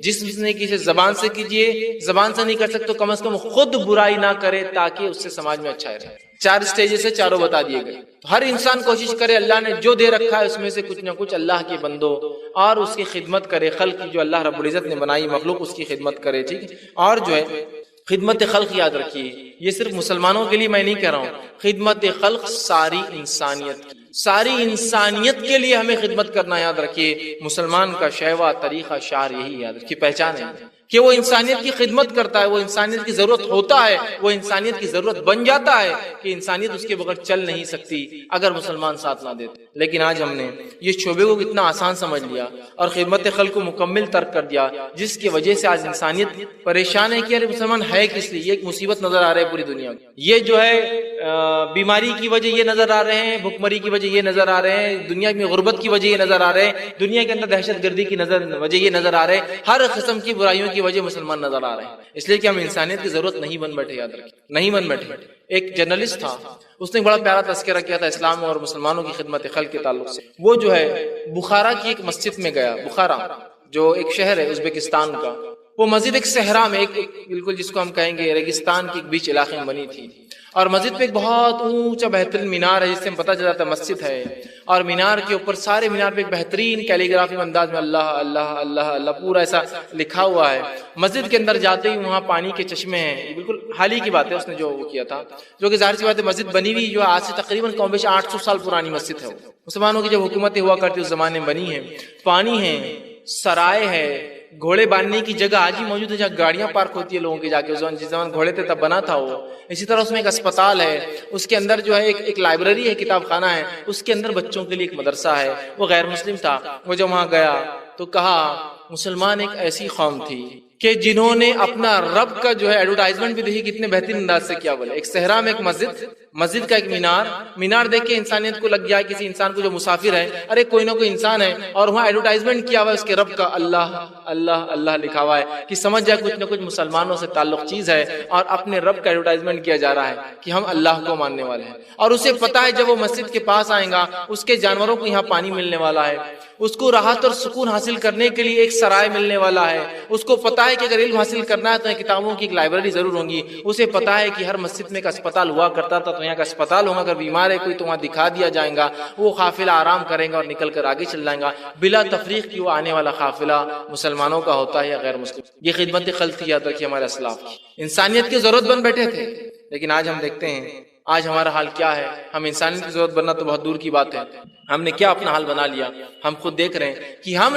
جسم سے نہیں کیجئے زبان سے کیجئے، زبان سے نہیں کر سکتے تو کم از کم خود برائی نہ کرے تاکہ اس سے سماج میں اچھا رہے۔ 4 سٹیجز سے چاروں بتا دیے گئے۔ ہر انسان کوشش کرے اللہ نے جو دے رکھا ہے اس میں سے کچھ نہ کچھ اللہ کے بندوں اور اس کی خدمت کرے، خلق کی جو اللہ رب العزت نے بنائی مخلوق اس کی خدمت کرے، ٹھیک ہے۔ اور جو ہے خدمت خلق یاد رکھیے، یہ صرف مسلمانوں کے لیے میں نہیں کہہ رہا ہوں، خدمت خلق ساری انسانیت کی، ساری انسانیت کے لیے ہمیں خدمت کرنا یاد رکھیے۔ مسلمان کا شیوا طریقہ شعار یہی یاد رکھیے، پہچان ہے کہ وہ انسانیت کی خدمت کرتا ہے، وہ انسانیت کی ضرورت ہوتا ہے، وہ انسانیت کی ضرورت بن جاتا ہے کہ انسانیت اس کے بغیر چل نہیں سکتی اگر مسلمان ساتھ نہ دیتے۔ لیکن آج ہم نے یہ شعبے کو کتنا آسان سمجھ لیا اور خدمت خلق کو مکمل ترک کر دیا، جس کی وجہ سے آج انسانیت پریشان ہے کہ ارے مسلمان ہے کس لیے؟ یہ ایک مصیبت نظر آ رہا ہے پوری دنیا میں، یہ جو ہے بیماری کی وجہ یہ نظر آ رہے ہیں، بھوکمری کی وجہ یہ نظر آ رہے ہیں، دنیا میں غربت کی وجہ یہ نظر آ رہے ہیں، دنیا کے اندر دہشت گردی کی وجہ یہ نظر آ رہے ہیں، ہر قسم کی برائیوں کی وجہ مسلمان نظر آ رہے ہیں، اس لیے کہ ہم انسانیت کی ضرورت نہیں بن بیٹھے، یاد رکھیں نہیں بن بیٹھے۔ ایک جرنلسٹ تھا، اس نے بڑا پیارا تذکرہ کیا تھا اسلام اور مسلمانوں کی خدمت خلق کے تعلق سے۔ وہ جو ہے بخارا کی ایک مسجد میں گیا، بخارا جو ایک شہر ہے ازبکستان کا، وہ مسجد ایک صحرا میں، ایک بالکل جس کو ہم کہیں گے ریگستان کے بیچ علاقے میں بنی تھی، اور مسجد پہ ایک بہت اونچا بہترین مینار ہے جس سے ہم پتہ چل جاتا ہے مسجد ہے، اور مینار کے اوپر سارے مینار پہ ایک بہترین کیلیگرافی انداز میں اللہ اللہ اللہ اللہ پورا ایسا لکھا ہوا ہے۔ مسجد کے اندر جاتے ہی وہاں پانی کے چشمے ہیں، یہ بالکل حال ہی کی بات ہے اس نے جو وہ کیا تھا، جو کہ ظاہر سی بات ہے مسجد بنی ہوئی جو آج سے تقریباً کم بیش 800 سال پرانی مسجد ہے، مسلمانوں کی جب حکومتیں ہوا کرتی اس زمانے میں بنی ہے، پانی ہے، سرائے ہے، گھوڑے باندھنے کی جگہ آج ہی موجود ہے جہاں گاڑیاں پارک ہوتی ہے لوگوں کی، جا کے جس زمان گھوڑے تھے تب بنا تھا وہ۔ اسی طرح اس میں ایک اسپتال ہے، اس کے اندر جو ہے ایک لائبریری ہے، کتاب خانہ ہے، اس کے اندر بچوں کے لیے ایک مدرسہ ہے۔ وہ غیر مسلم تھا، وہ جب وہاں گیا تو کہا مسلمان ایک ایسی قوم تھی کہ جنہوں نے اپنا رب کا جو ہے ایڈورٹائزمنٹ بھی دیکھی کتنے بہترین انداز سے کیا. بولے ایک صحرا میں ایک مسجد کا ایک مینار دیکھ کے انسانیت کو لگ گیا ہے, کسی انسان کو جو مسافر ہے, ارے کوئی نہ کوئی انسان ہے, اور وہاں ایڈورٹائزمنٹ کیا ہوا ہے اس کے رب کا, اللہ اللہ اللہ لکھا ہوا ہے, کہ سمجھ جائے کچھ نہ کچھ مسلمانوں سے تعلق چیز ہے, اور اپنے رب کا ایڈورٹائزمنٹ کیا جا رہا ہے کہ ہم اللہ کو ماننے والے ہیں. اور اسے پتا ہے جب وہ مسجد کے پاس آئے گا اس کے جانوروں کو یہاں پانی ملنے والا ہے, اس کو راحت اور سکون حاصل کرنے کے لیے ایک سرائے ملنے والا ہے, اس کو پتا ہے کہ اگر علم حاصل کرنا ہے تو یہاں کتابوں کی ایک لائبریری ضرور ہوگی, اسے پتا ہے کہ ہر مسجد میں ایک اسپتال ہوا کرتا تھا تو یہاں کا اسپتال ہوگا, اگر بیمار ہے کوئی تو وہاں دکھا دیا جائے گا, وہ قافلہ آرام کرے گا اور نکل کر آگے چل جائے گا بلا تفریق کی. وہ آنے والا قافلہ مسلمانوں کا ہوتا ہے یا غیر مسلم. یہ خدمت خلق کی یاد رکھیے ہمارے اسلاف کی, انسانیت کی ضرورت بن بیٹھے تھے. لیکن آج ہم دیکھتے ہیں آج ہمارا حال کیا ہے. ہم انسانیت کی ضرورت بننا تو بہت دور کی بات ہے, ہم نے کیا اپنا حال بنا لیا. ہم خود دیکھ رہے ہیں کہ ہم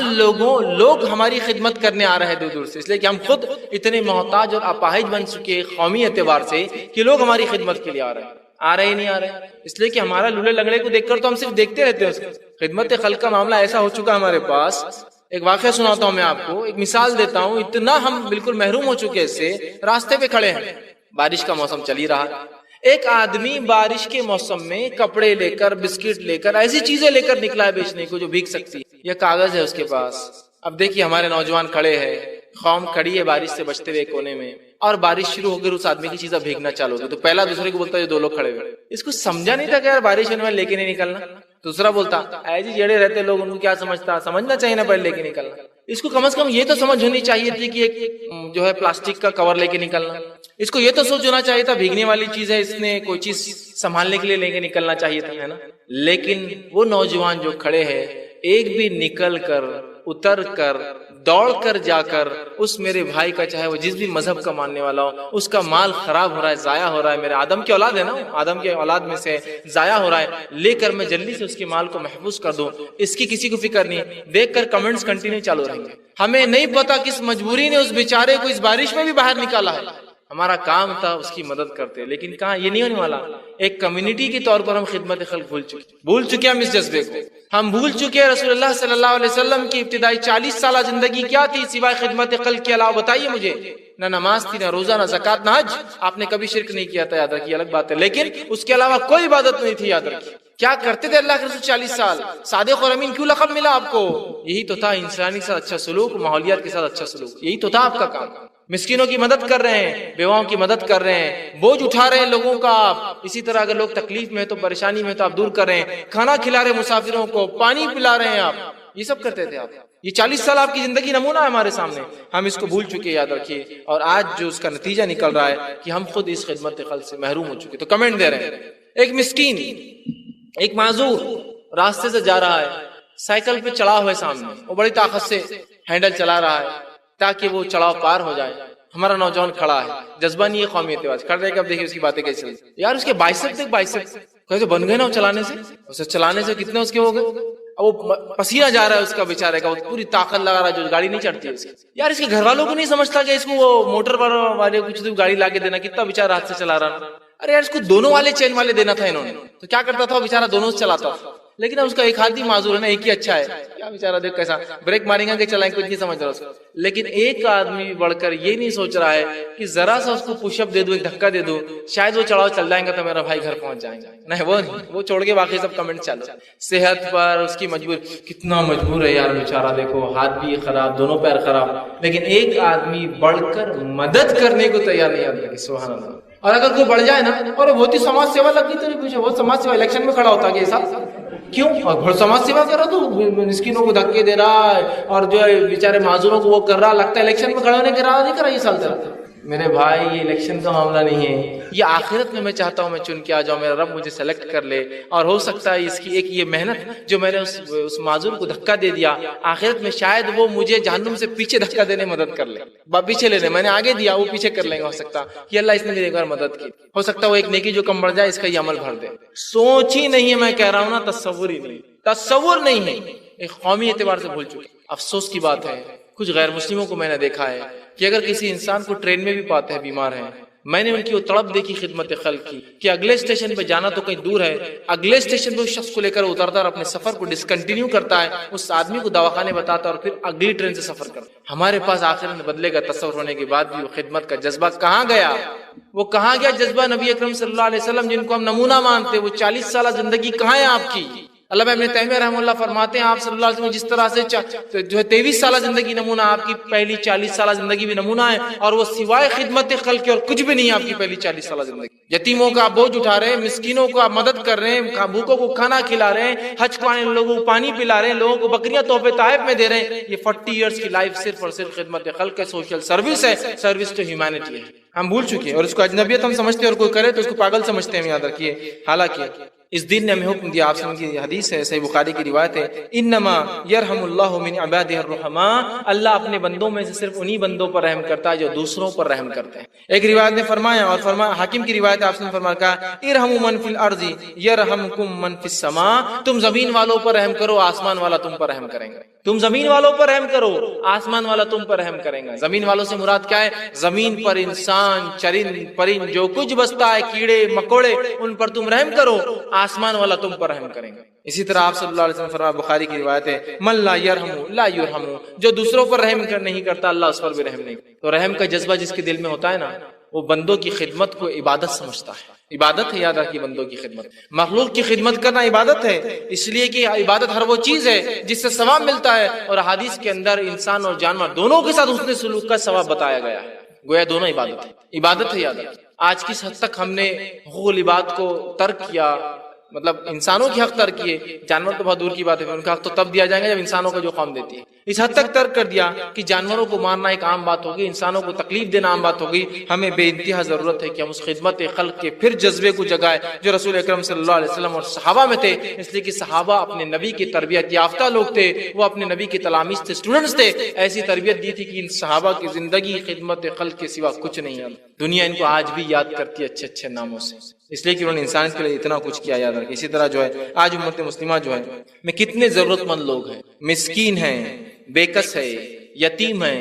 لوگ ہماری خدمت کرنے آ رہے ہیں دور دور سے, اس لیے کہ ہم خود اتنے محتاج اور اپاہج بن چکے قومی اعتبار سے کہ لوگ ہماری خدمت کے لیے آ رہے ہی نہیں آ رہے, اس لیے کہ ہمارا لولے لنگڑے کو دیکھ کر تو ہم صرف دیکھتے رہتے ہیں. خدمت خلق کا معاملہ ایسا ہو چکا ہمارے پاس. ایک واقعہ سناتا ہوں میں آپ کو, ایک مثال دیتا ہوں. اتنا ہم بالکل محروم ہو چکے اس سے, راستے پہ کھڑے ہیں, بارش کا موسم چل ہی رہا, ایک آدمی بارش کے موسم میں کپڑے لے کر, بسکٹ لے کر, ایسی چیزیں لے کر نکلا ہے بیچنے کو جو بھیگ سکتی, یہ کاغذ ہے اس کے پاس. اب دیکھیے ہمارے نوجوان کھڑے ہیں, قوم کھڑی ہے بارش سے بچتے ہوئے کونے میں, اور بارش شروع ہو کر اس آدمی کی چیزیں بھیگنا چالو ہو گئی, تو پہلا دوسرے کو بولتا ہے جو دو لوگ کھڑے ہوئے, اس کو سمجھا نہیں تھا کہ یار بارش میں لے کے نہیں نکلنا. دوسرا بولتا اے جی جڑے رہتے لوگ ان کو کیا سمجھنا چاہیے نا پہلے لے کے نکلنا. اس کو کم از کم یہ تو سمجھ ہونی چاہیے تھی کہ ایک جو ہے پلاسٹک کا کور لے کے نکلنا. اس کو یہ تو سوچ ہونا چاہیے تھا بھیگنے والی چیز ہے, اس نے کوئی چیز سنبھالنے کے لیے لے کے نکلنا چاہیے تھا, ہے نا. لیکن وہ نوجوان جو کھڑے ہیں, ایک بھی نکل کر, اتر کر, دوڑ کر جا کر اس میرے بھائی کا, چاہے وہ جس بھی مذہب کا ماننے والا ہو, اس کا مال خراب ہو رہا ہے, ضائع ہو رہا ہے, میرے آدم کی اولاد ہے نا, آدم کی اولاد میں سے ضائع ہو رہا ہے, لے کر میں جلدی سے اس کے مال کو محفوظ کر دوں, اس کی کسی کو فکر نہیں. دیکھ کر کمنٹس کنٹینیو چالو رہیں گے. ہمیں نہیں پتا کس مجبوری نے اس بیچارے کو اس بارش میں بھی باہر نکالا ہے. ہمارا کام تھا اس کی مدد کرتے, لیکن کہاں یہ نہیں ہونے والا. ایک کمیونٹی کے طور پر ہم خدمت خلق بھول چکے ہم اس جذبے کو. ہم بھول چکے ہیں رسول اللہ صلی اللہ علیہ وسلم کی ابتدائی 40 سالہ زندگی کیا تھی سوائے خدمت خلق کے علاوہ. بتائیے مجھے, نہ نماز تھی, نہ روزہ, نہ زکات, نہ حج. آپ نے کبھی شرک نہیں کیا تھا, یاد رکھیے, الگ بات ہے, لیکن اس کے علاوہ کوئی عبادت نہیں تھی, یاد رکھیے. کیا کرتے تھے اللہ کے رسول 40 سال؟ صادق اور امین کیوں لقب ملا آپ کو؟ یہی تو تھا, انسانی کے ساتھ اچھا سلوک, ماحولیات کے ساتھ اچھا سلوک, یہی تو تھا آپ کا کام. مسکینوں کی مدد کر رہے ہیں, بیواؤں کی مدد کر رہے ہیں, بوجھ اٹھا رہے ہیں لوگوں کا آپ. اسی طرح اگر لوگ تکلیف میں تو, پریشانی میں تو آپ دور کر رہے ہیں, کھانا کھلا رہے ہیں مسافروں کو, پانی پلا رہے ہیں آپ. یہ سب کرتے تھے آپ. یہ 40 سال آپ کی زندگی نمونہ ہے ہمارے سامنے. ہم اس کو بھول چکے, یاد رکھیے. اور آج جو اس کا نتیجہ نکل رہا ہے کہ ہم خود اس خدمت خلق سے محروم ہو چکے. تو کمنٹ دے رہے ہیں, ایک مسکین, ایک معذور راستے سے جا رہا ہے, سائیکل پہ چڑھا ہوا ہے سامنے, وہ بڑی طاقت سے ہینڈل چلا رہا ہے تاکہ وہ چڑھاؤ پار ہو جائے. ہمارا نوجوان کھڑا ہے, جذبہ نہیں ہے, قومیت ہے, کھڑ رہے کہ اب دیکھیے اس کی باتیں کیسے چلتی. یار اس کے بائسپ دیکھ, بائسپ کیسے بن گئے نا چلانے سے, اسے چلانے سے کتنے اس کے ہو گئے. اب وہ پسینہ جا رہا ہے اس کا بیچارے کا, وہ پوری طاقت لگا رہا ہے, جو گاڑی نہیں چڑھتی ہے اس کی. یار اس کے گھر والوں کو نہیں سمجھتا کہ اس کو وہ موٹر والے کچھ گاڑی لا کے دینا, کتنا بیچارہ ہاتھ سے چلا رہا. ارے یار اس کو دونوں والے چین والے دینا تھا انہوں نے, تو کیا کرتا تھا وہ بیچارہ, دونوں سے چلاتا تھا. لیکن اب اس کا ایک ہاتھ ہی معذور ہے نا, ایک ہی اچھا ہے. کیا بیچارہ دیکھ کیسا بریک ماریں گا کہ چلائیں, کچھ نہیں سمجھ رہا اس کو. لیکن ایک آدمی بڑھ کر یہ نہیں سوچ رہا ہے کہ ذرا سا اس کو پش اپ دے دوں, ایک دھکا دے دوں, شاید وہ چڑھاؤ چل جائیں گا تو میرا بھائی گھر پہنچ جائیں گا. نہیں, وہ نہیں, وہ چھوڑ کے باقی سب کمنٹ چالو. صحت پر اس کی مجبور, کتنا مجبور ہے یار بیچارہ, دیکھو ہاتھ بھی خراب, دونوں پیر خراب, لیکن ایک آدمی بڑھ کر مدد کرنے کو تیار نہیں آتا. سبحان اللہ. اور اگر کوئی بڑھ جائے نا, اور بہت ہی سماج سیوا لگی تو پوچھو, بہت سماج سیوا, الیکشن میں کھڑا ہوتا ہے ایسا کیوں؟ اور بہت سماج سیوا کر رہا, تو مسکینوں کو دھکے دے رہا ہے اور جو ہے بیچارے معذوروں کو وہ کر رہا, لگتا ہے الیکشن میں کھڑا ہونے کے رہا نہیں کر رہا. یہ سال تک میرے بھائی یہ الیکشن کا معاملہ نہیں ہے, یہ آخرت میں چاہتا ہوں میں چن کے آ جاؤں, میرا رب مجھے سلیکٹ کر لے. اور ہو سکتا ہے اس کی ایک یہ محنت جو میں نے اس معذور کو دھکا دے دیا, آخرت میں شاید وہ مجھے جہنم سے پیچھے دھکا دینے مدد کر لے. پیچھے لینے, میں نے آگے دیا, وہ پیچھے کر لیں گے. ہو سکتا کہ اللہ اس نے میری ایک بار مدد کی, ہو سکتا وہ ایک نیکی جو کم بڑھ جائے اس کا یہ عمل بھر دے. سوچ ہی نہیں ہے, میں کہہ رہا ہوں نا, تصور ہی نہیں, تصور نہیں ہے. ایک قومی اعتبار سے بھول چکے. افسوس کی بات ہے, کچھ غیر مسلموں کو میں نے دیکھا ہے کہ اگر کسی انسان کو ٹرین میں بھی پاتے ہیں بیمار ہیں, میں نے ان کی وہ تڑپ دیکھی خدمت خلق کی کہ اگلے اسٹیشن پہ جانا تو کہیں دور ہے، اگلے اسٹیشن پہ اس شخص کو لے کر اترتا اور اپنے سفر کو ڈسکنٹینیو کرتا ہے، اس آدمی کو دواخانے بتاتا اور پھر اگلی ٹرین سے سفر کرتا۔ ہمارے پاس آخر میں بدلے کا تصور ہونے کے بعد بھی وہ خدمت کا جذبہ کہاں گیا؟ وہ کہاں گیا جذبہ نبی اکرم صلی اللہ علیہ وسلم جن کو ہم نمونہ مانتے؟ وہ 40 سالہ زندگی کہاں ہے آپ کی؟ علامہ ابن تیمیہ رحمہ اللہ فرماتے ہیں آپ صلی اللہ علیہ وسلم جس طرح سے جو ہے 23 سالہ زندگی نمونہ، آپ کی پہلی 40 سالہ زندگی بھی نمونہ ہے، اور وہ سوائے خدمت خلق کے اور کچھ بھی نہیں ہے آپ کی پہلی 40 سالہ زندگی۔ یتیموں کا آپ بوجھ اٹھا رہے ہیں، مسکینوں کو آپ مدد کر رہے ہیں، بھوکوں کو کھانا کھلا رہے ہیں، حج کو آنے والے لوگوں کو پانی پلا رہے ہیں، لوگوں کو بکریاں تحفے تحائف میں دے رہے ہیں۔ یہ 40 ایئرس کی لائف صرف اور صرف خدمت خلق ہے، سوشل سروس ہے، سروس ٹو ہیومینٹی ہے۔ ہم بھول چکے ہیں اور اس کو اجنبیت ہم سمجھتے ہیں، اور کوئی کرے تو اس کو پاگل سمجھتے ہیں، یاد رکھیے۔ حالانکہ اس دین نے ہمیں حکم دیا، آپ کی حدیث ہے، صحیح بخاری کی روایت ہے، انما یرحم اللہ من عباده الرحماء، اللہ اپنے بندوں میں سے صرف انہی بندوں پر رحم کرتا ہے جو دوسروں پر رحم کرتے ہیں۔ ایک روایت نے فرمایا، اور فرمایا حاکم کی روایت ہے، آپ نے فرمایا ارحموا من فی الارض یرحمکم من فی السماء، تم زمین والوں پر رحم کرو، آسمان والا تم پر رحم کریں گا۔ تم زمین والوں پر رحم کرو، آسمان والا تم پر رحم کریں گا۔ زمین والوں سے مراد کیا ہے؟ زمین پر انسان، چرند پرند جو کچھ بستا ہے، کیڑے مکوڑے، ان پر تم رحم کرو، آسمان والا تم پر رحم کریں گے۔ اسی طرح آپ صلی اللہ علیہ وسلم فرمایا، بخاری کی روایت ہے، من لا یرحم لا یرحم، جو دوسروں پر رحم نہیں کرتا اللہ اس پر بھی رحم نہیں کرتا۔ تو رحم کا جذبہ جس کے دل میں ہوتا ہے نا، وہ بندوں کی خدمت کو عبادت سمجھتا ہے۔ عبادت ہے، یاد رکھیے، بندوں کی خدمت، مخلوق کی خدمت کرنا عبادت ہے، اس لیے کہ عبادت ہر وہ چیز ہے جس سے ثواب ملتا ہے، اور حدیث کے اندر انسان اور جانور دونوں کے ساتھ حسن سلوک کا ثواب بتایا گیا ہے، گویا دونوں عبادت ہے۔ عبادت ہے، یاد رکھیے۔ آج کس حد تک ہم نے حقوق العباد کو ترک کیا، مطلب انسانوں کی حق ترک کیے، جانور تو بہت دور کی بات ہے، ان کا حق تو تب دیا جائے گا جب انسانوں کا جو قوم دیتی ہے۔ اس حد تک ترک کر دیا کہ جانوروں کو مارنا ایک عام بات ہوگی، انسانوں کو تکلیف دینا عام بات ہوگی۔ ہمیں بے انتہا ضرورت ہے کہ ہم اس خدمت خلق کے پھر جذبے کو جگائے جو رسول اکرم صلی اللہ علیہ وسلم اور صحابہ میں تھے، اس لیے کہ صحابہ اپنے نبی کی تربیت یافتہ لوگ تھے، وہ اپنے نبی کے تلاميذ تھے، اسٹوڈنٹس تھے۔ ایسی تربیت دی تھی کہ ان صحابہ کی زندگی خدمت خلق کے سوا کچھ نہیں ہے۔ دنیا ان کو آج بھی یاد کرتی ہے اچھے اچھے ناموں سے، اس لیے کہ انہوں نے انسانیت کے لیے اتنا کچھ کیا، یاد رکھیں۔ اسی طرح جو ہے آج امت مسلمہ جو ہے میں کتنے ضرورت مند لوگ ہیں، مسکین ہیں، بے کس ہے، یتیم ہے،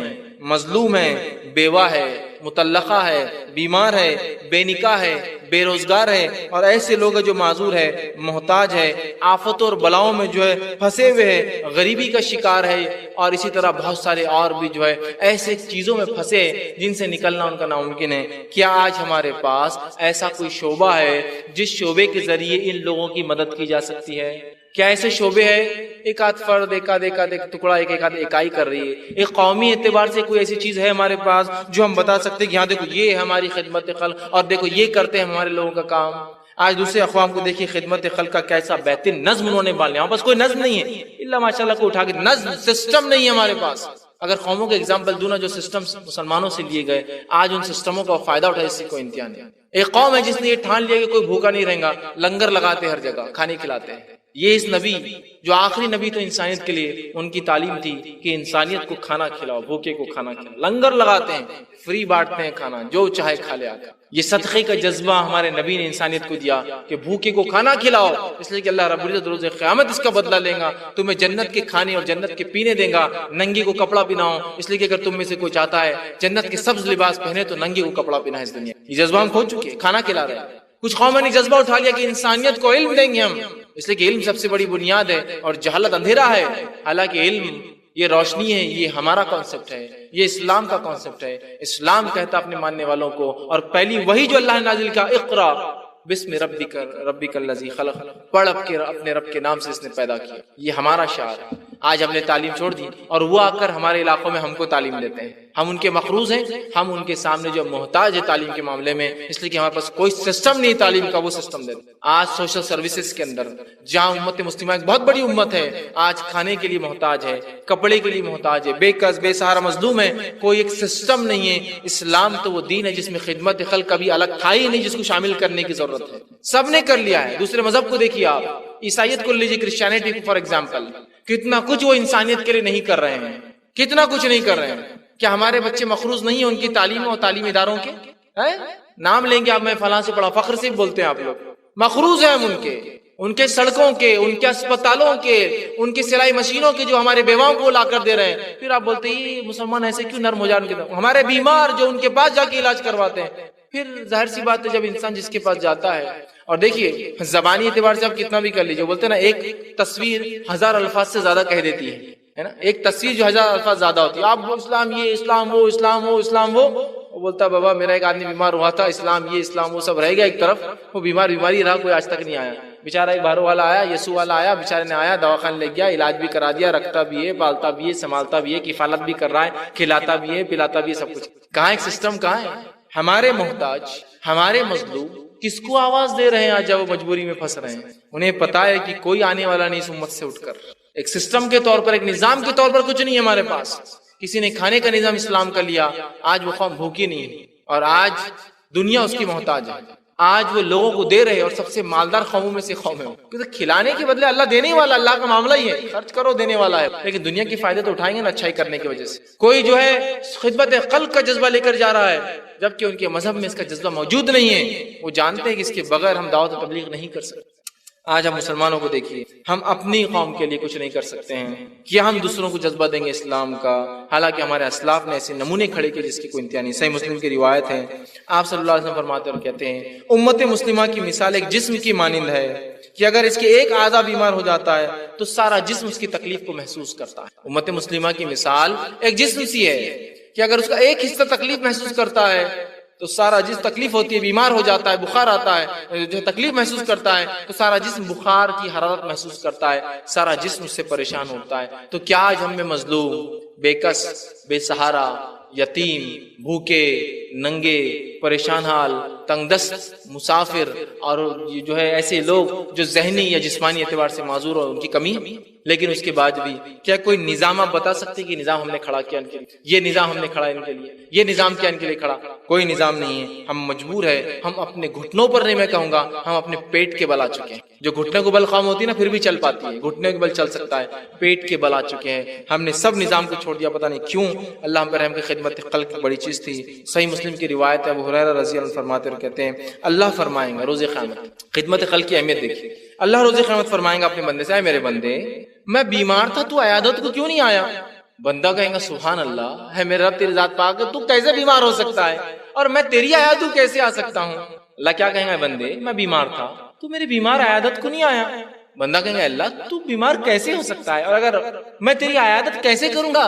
مظلوم ہے، بیوہ ہے، مطلقہ ہے، بیمار ہے، بے نکاح ہے، بے روزگار ہے، اور ایسے لوگ جو معذور ہے، محتاج ہے، آفتوں اور بلاؤں میں جو ہے پھنسے ہوئے ہے، غریبی کا شکار ہے، اور اسی طرح بہت سارے اور بھی جو ہے ایسے چیزوں میں پھنسے جن سے نکلنا ان کا ناممکن ہے۔ کیا آج ہمارے پاس ایسا کوئی شعبہ ہے جس شعبے کے ذریعے ان لوگوں کی مدد کی جا سکتی ہے؟ کیا ایسے شعبے ہیں؟ ایک آدھ فرد، ایک آدھ ٹکڑا، ایک آدھ اکائی کر رہی ہے۔ ایک قومی اعتبار سے کوئی ایسی چیز ہے ہمارے پاس جو ہم بتا سکتے ہیں کہ ہاں دیکھو یہ ہے ہماری خدمت خلق، اور دیکھو یہ کرتے ہیں ہمارے لوگوں کا کام۔ آج دوسرے اقوام کو دیکھیے خدمت خلق کا کیسا بہترین نظم انہوں نے باندھا، ہمارے پاس کوئی نظم نہیں ہے، اللہ ماشاءاللہ کو اٹھا کے نظم سسٹم نہیں ہے ہمارے پاس۔ اگر قوموں کے اگزامپل دوں نا جو سسٹم مسلمانوں سے لیے گئے، آج ان سسٹموں کا فائدہ اٹھائے، اس سے کوئی انتہا نہیں۔ ایک قوم ہے جس نے یہ ٹھان لیا کہ کوئی بھوکا نہیں رہے گا، لنگر لگاتے ہر جگہ، کھانے کھلاتے ہیں۔ یہ اس نبی جو آخری نبی تو انسانیت کے لیے، ان کی تعلیم تھی کہ انسانیت کو کھانا کھلاؤ، بھوکے کو کھانا کھلاؤ، لنگر لگاتے ہیں، فری بانٹتے ہیں کھانا، جو چاہے کھا لے آکر۔ یہ صدقے کا جذبہ ہمارے نبی نے انسانیت کو دیا کہ بھوکے کو کھانا کھلاؤ، اس لیے کہ اللہ رب العزت روز قیامت اس کا بدلہ لے گا، تمہیں جنت کے کھانے اور جنت کے پینے دے گا۔ ننگے کو کپڑا پہناؤ، اس لیے کہ اگر تم میں سے کوئی چاہتا ہے جنت کے سبز لباس پہنے تو ننگے کو کپڑا پہنا۔ اس دنیا یہ جذبہ ہم کھو چکے، کھانا کھلا رہے ہیں۔ کچھ قوموں نے جذبہ اٹھا لیا کہ انسانیت کو علم دیں گے ہم، اس لیے کہ علم سب سے بڑی بنیاد ہے اور جہالت اندھیرا ہے۔ حالانکہ علم یہ روشنی ہے، یہ ہمارا کانسیپٹ ہے، یہ اسلام کا کانسیپٹ ہے۔ اسلام کہتا اپنے ماننے والوں کو، اور پہلی وہی جو اللہ نے نازل کا، اقرا بسم ربک الذی خلق، پڑھ کے اپنے رب کے نام سے اس نے پیدا کیا، یہ ہمارا شعار ہے۔ آج ہم نے تعلیم چھوڑ دی اور وہ آ کر ہمارے علاقوں میں ہم کو تعلیم دیتے ہیں، ہم ان کے مقروض ہیں، ہم ان کے سامنے جو محتاج ہے تعلیم کے معاملے میں، اس لیے کہ ہمارے پاس کوئی سسٹم نہیں تعلیم کا، وہ سسٹم دیتے ہیں۔ آج سوشل سروسز کے اندر جہاں امت مسلمہ ایک بہت بڑی امت ہے، آج کھانے کے لیے محتاج ہے، کپڑے کے لیے محتاج ہے، بے کس بے سہارا مظلوم ہے، کوئی ایک سسٹم نہیں ہے۔ اسلام تو وہ دین ہے جس میں خدمت خلق کبھی الگ تھا ہی نہیں، جس کو شامل کرنے کی ضرورت ہے، سب نے کر لیا ہے۔ دوسرے مذہب کو دیکھیے آپ، عیسائیت کو لیجیے، کرسچینٹی کو فار ایگزامپل، کتنا کچھ وہ انسانیت کے لیے نہیں کر رہے ہیں، کتنا کچھ نہیں کر رہے ہیں۔ کیا ہمارے بچے مقروض نہیں ہیں ان کی تعلیم اور تعلیمی اداروں کے؟ نام لیں گے آپ، میں فلاں سے پڑھا، فخر سے بولتے ہیں آپ لوگ، مقروض ہیں ہم ان کے سڑکوں کے، ان کے اسپتالوں کے، ان کی سلائی مشینوں کے جو ہمارے بیواؤں کو لا کر دے رہے ہیں۔ پھر آپ بولتے ہیں یہ مسلمان ایسے کیوں نرم ہو جائیں؟ ہمارے بیمار جو ان کے پاس جا کے علاج کرواتے ہیں، پھر ظاہر سی بات ہے جب انسان جس کے پاس جاتا ہے، اور دیکھیے زبانی اعتبار سے آپ کتنا بھی کر لیجیے، بولتے ہیں نا ایک تصویر 1000 الفاظ سے زیادہ کہہ دیتی ہے نا، ایک تصویر جو 1000 الفاظ زیادہ ہوتی ہے. آپ اسلام یہ، اسلام وہ، اسلام وہ، اسلام وہ بولتا بابا میرا ایک آدمی بیمار ہوا تھا، اسلام یہ اسلام وہ سب رہ گیا ایک طرف، وہ بیماری رہا، کوئی آج تک نہیں آیا. بیچارہ ایک باہر والا آیا، یسوع والا آیا، بیچارے نے آیا، دواخانے لے گیا، علاج بھی کرا دیا، رکھتا بھی ہے، پالتا بھی ہے، سنبھالتا بھی ہے، کفالت بھی کر رہا ہے، کھلاتا بھی ہے، پلاتا بھی ہے، سب کچھ. کہاں ایک سسٹم کہاں ہے؟ ہمارے محتاج، ہمارے مظلوم کس کو آواز دے رہے ہیں آج جب وہ مجبوری میں پھنس رہے ہیں؟ انہیں پتا ہے کہ کوئی آنے والا نہیں اس امت سے اٹھ کر. ایک سسٹم کے طور پر، ایک نظام کے طور پر کچھ نہیں ہے ہمارے پاس. کسی نے کھانے کا نظام اسلام کا لیا، آج وہ قوم بھوکی نہیں ہے، اور آج دنیا اس کی محتاج ہے. آج وہ لوگوں کو دے رہے اور سب سے مالدار قوموں میں سے قوم ہے. کیونکہ کھلانے کے بدلے اللہ دینے والا، اللہ کا معاملہ ہی ہے، خرچ کرو دینے والا ہے. لیکن دنیا کے فائدے تو اٹھائیں گے نا اچھائی کرنے کی وجہ سے. کوئی جو ہے خدمت خلق کا جذبہ لے کر جا رہا ہے، جبکہ ان کے مذہب میں اس کا جذبہ موجود نہیں ہے. وہ جانتے ہیں کہ اس کے بغیر ہم دعوت و تبلیغ نہیں کر سکتے. آج ہم مسلمانوں کو دیکھیے، ہم اپنی قوم کے لیے کچھ نہیں کر سکتے ہیں، کیا ہم دوسروں کو جذبہ دیں گے اسلام کا؟ حالانکہ ہمارے اسلاف نے ایسے نمونے کھڑے کیے جس کی کوئی انتہا نہیں. صحیح مسلم کی روایت ہے، آپ صلی اللہ علیہ وسلم فرماتے اور کہتے ہیں امت مسلمہ کی مثال ایک جسم کی مانند ہے کہ اگر اس کے ایک اعضا بیمار ہو جاتا ہے تو سارا جسم اس کی تکلیف کو محسوس کرتا ہے. امت مسلمہ کی مثال ایک جسم سی ہے کہ اگر اس کا ایک حصہ تکلیف محسوس کرتا ہے تو سارا جسم تکلیف ہوتی ہے، بیمار ہو جاتا ہے، بخار آتا ہے، جو تکلیف محسوس کرتا ہے تو سارا جسم بخار کی حرارت محسوس کرتا ہے، سارا جسم اس سے پریشان ہوتا ہے. تو کیا آج ہم میں مظلوم، بے کس، بے سہارا، یتیم، بھوکے، ننگے، پریشان حال، تنگ دست، مسافر اور جو ہے ایسے لوگ جو ذہنی یا جسمانی اعتبار سے معذور اور ان کی کمی، لیکن اس کے بعد بھی کیا کوئی نظام آپ بتا سکتے کہ نظام ہم نے کھڑا کیا ان کے لیے، یہ نظام ہم نے کھڑا ان کے لیے، یہ نظام کیا ان کے لیے کھڑا؟ کوئی نظام نہیں ہے. ہم مجبور ہے، ہم اپنے گھٹنوں پر نہیں، میں کہوں گا ہم اپنے پیٹ کے بل آ چکے ہیں. جو گھٹنے کو بل خام ہوتی ہے نا پھر بھی چل پاتی ہے، گھٹنے کے بل چل سکتا ہے، پیٹ کے بل آ چکے ہیں. ہم نے سب نظام کو چھوڑ دیا، پتہ نہیں کیوں. اللہ ہم پر رحم کی خدمت خلق کی بڑی چیز تھی. صحیح مسلم کی روایت ہے، ابو ہریرہ رضی اللہ عنہ فرماتے اور کہتے ہیں اللہ فرمائیں گا روز قیامت، خدمت خلق کی اہمیت دیکھیے، اللہ روز قیامت فرمائیں گا اپنے بندے سے، اے میرے بندے میں بیمار تھا تو عیادت کو کیوں نہیں آیا؟ بندہ کہیں گا سبحان اللہ ہے میرا رب، تیری ذات پاک ہے، تو کیسے بیمار ہو سکتا ہے اور میں تیری عیادت کیسے آ سکتا ہوں؟ اللہ کیا کہیں گا بندے میں بیمار تھا تو میری بیمار عیادت کو نہیں آیا. بندہ کہیں گا اللہ تو بیمار کیسے ہو سکتا ہے اور اگر میں تیری عیادت کیسے کروں گا؟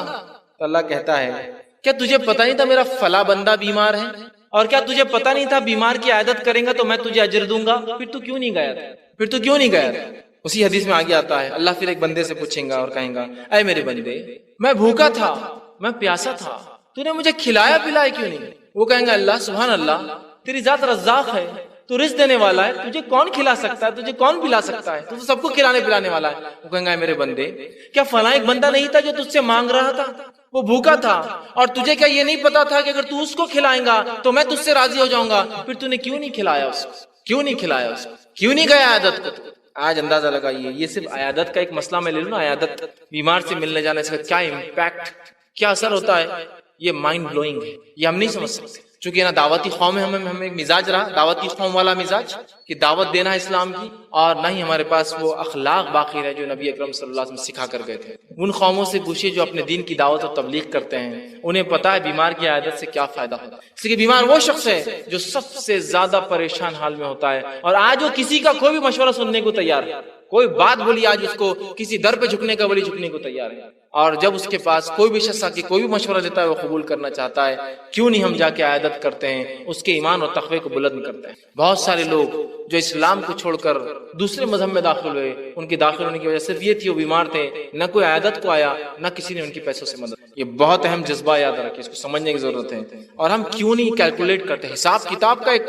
تو اللہ کہتا ہے کیا تجھے پتہ نہیں تھا میرا فلاں بندہ بیمار ہے، اور کیا تجھے پتہ نہیں تھا بیمار کی عیادت کریں گا تو میں تجھے اجر دوں گا؟ پھر تو کیوں نہیں گیا تھا؟ پھر تو کیوں نہیں گیا تھا؟ اسی حدیث میں آگے آتا ہے اللہ پھر ایک بندے سے پوچھیں گا اور کہیں گا اے میرے بندے میں بھوکا تھا، میں پیاسا تھا، تو نے مجھے کھلایا پلایا کیوں نہیں؟ وہ کہیں گا اللہ سبحان اللہ تیری ذات رزاق ہے، تو رزق دینے والا ہے، تجھے کون کھلا سکتا ہے، تجھے کون پلا سکتا ہے، تو سب کو کھلانے پلانے والا ہے. وہ کہیں گا اے میرے بندے کیا فلاں ایک بندہ نہیں تھا جو تجھ سے مانگ رہا تھا، وہ بھوکا تھا، اور تجھے کیا یہ نہیں پتا تھا کہ اگر تو اس کو کھلائیں گا تو میں تجھ سے راضی ہو جاؤں گا؟ پھر تو نے کیوں نہیں کھلایا اس کو؟ کیوں نہیں کھلایا اس کو؟ کیوں نہیں گیا عیادت کو؟ آج اندازہ لگائیے، یہ صرف عیادت کا ایک مسئلہ میں لے لوں نا، عیادت بیمار سے ملنے جانے سے کیا امپیکٹ، کیا اثر ہوتا ہے، یہ مائنڈ بلوئنگ ہے، یہ ہم نہیں سمجھ سکتے. چونکہ نا دعوتی قوم ہے، ہمیں ایک مزاج رہا دعوتی قوم والا مزاج کہ دعوت دینا ہے اسلام کی، اور نہ ہی ہمارے پاس وہ اخلاق باقی رہے جو نبی اکرم صلی اللہ علیہ وسلم سکھا کر گئے تھے. ان قوموں سے پوچھیے جو اپنے دین کی دعوت اور تبلیغ کرتے ہیں، انہیں پتا ہے بیمار کی عیادت سے کیا فائدہ ہوتا ہے. اس لیے بیمار وہ شخص ہے جو سب سے زیادہ پریشان حال میں ہوتا ہے، اور آج وہ کسی کا کوئی بھی مشورہ سننے کو تیار ہے، کوئی بات بولی آج اس کو کسی در پہ جھکنے کا بولی جھکنے کو تیار ہے. اور جب اس کے پاس کوئی بھی شخص آ کے کوئی بھی مشورہ دیتا ہے وہ قبول کرنا چاہتا ہے. کیوں نہیں ہم جا کے عیادت کرتے ہیں، اس کے ایمان اور تقوی کو بلند کرتے ہیں. بہت سارے لوگ جو اسلام کو چھوڑ کر دوسرے مذہب میں داخل ہوئے، ان کے داخل ہونے کی وجہ صرف یہ تھی وہ بیمار تھے، نہ کوئی عیادت کو آیا، نہ کسی نے ان کی پیسوں سے مدد. یہ بہت اہم جذبہ یاد رکھیں، اس کو سمجھنے کی ضرورت ہے. اور ہم کیوں نہیں کیلکولیٹ کرتے، حساب کتاب کا ایک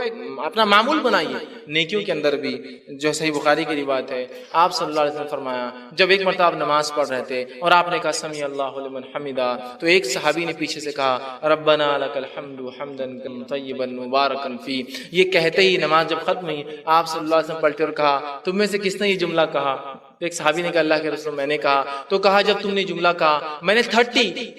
اپنا معمول بنائیے. نیکیوں کے اندر بھی جو صحیح بخاری کی روایت ہے، آپ صلی اللہ علیہ وسلم فرمایا جب ایک مرتبہ نماز پڑھ رہے تھے اور آپ نے کہا سمیع اللہ لمن حمدہ، تو ایک صحابی نے پیچھے سے کہا ربنا لک الحمد حمدا طیبا مبارکا فی. یہ کہتے ہی نماز جب ختم ہوئی آپ صلی اللہ علیہ وسلم پلٹے اور کہا تم میں سے کس نے یہ جملہ کہا؟ تو ایک صحابی نے کہا اللہ کے رسول میں نے کہا. تو کہا جب تم نے جملہ کہا میں نے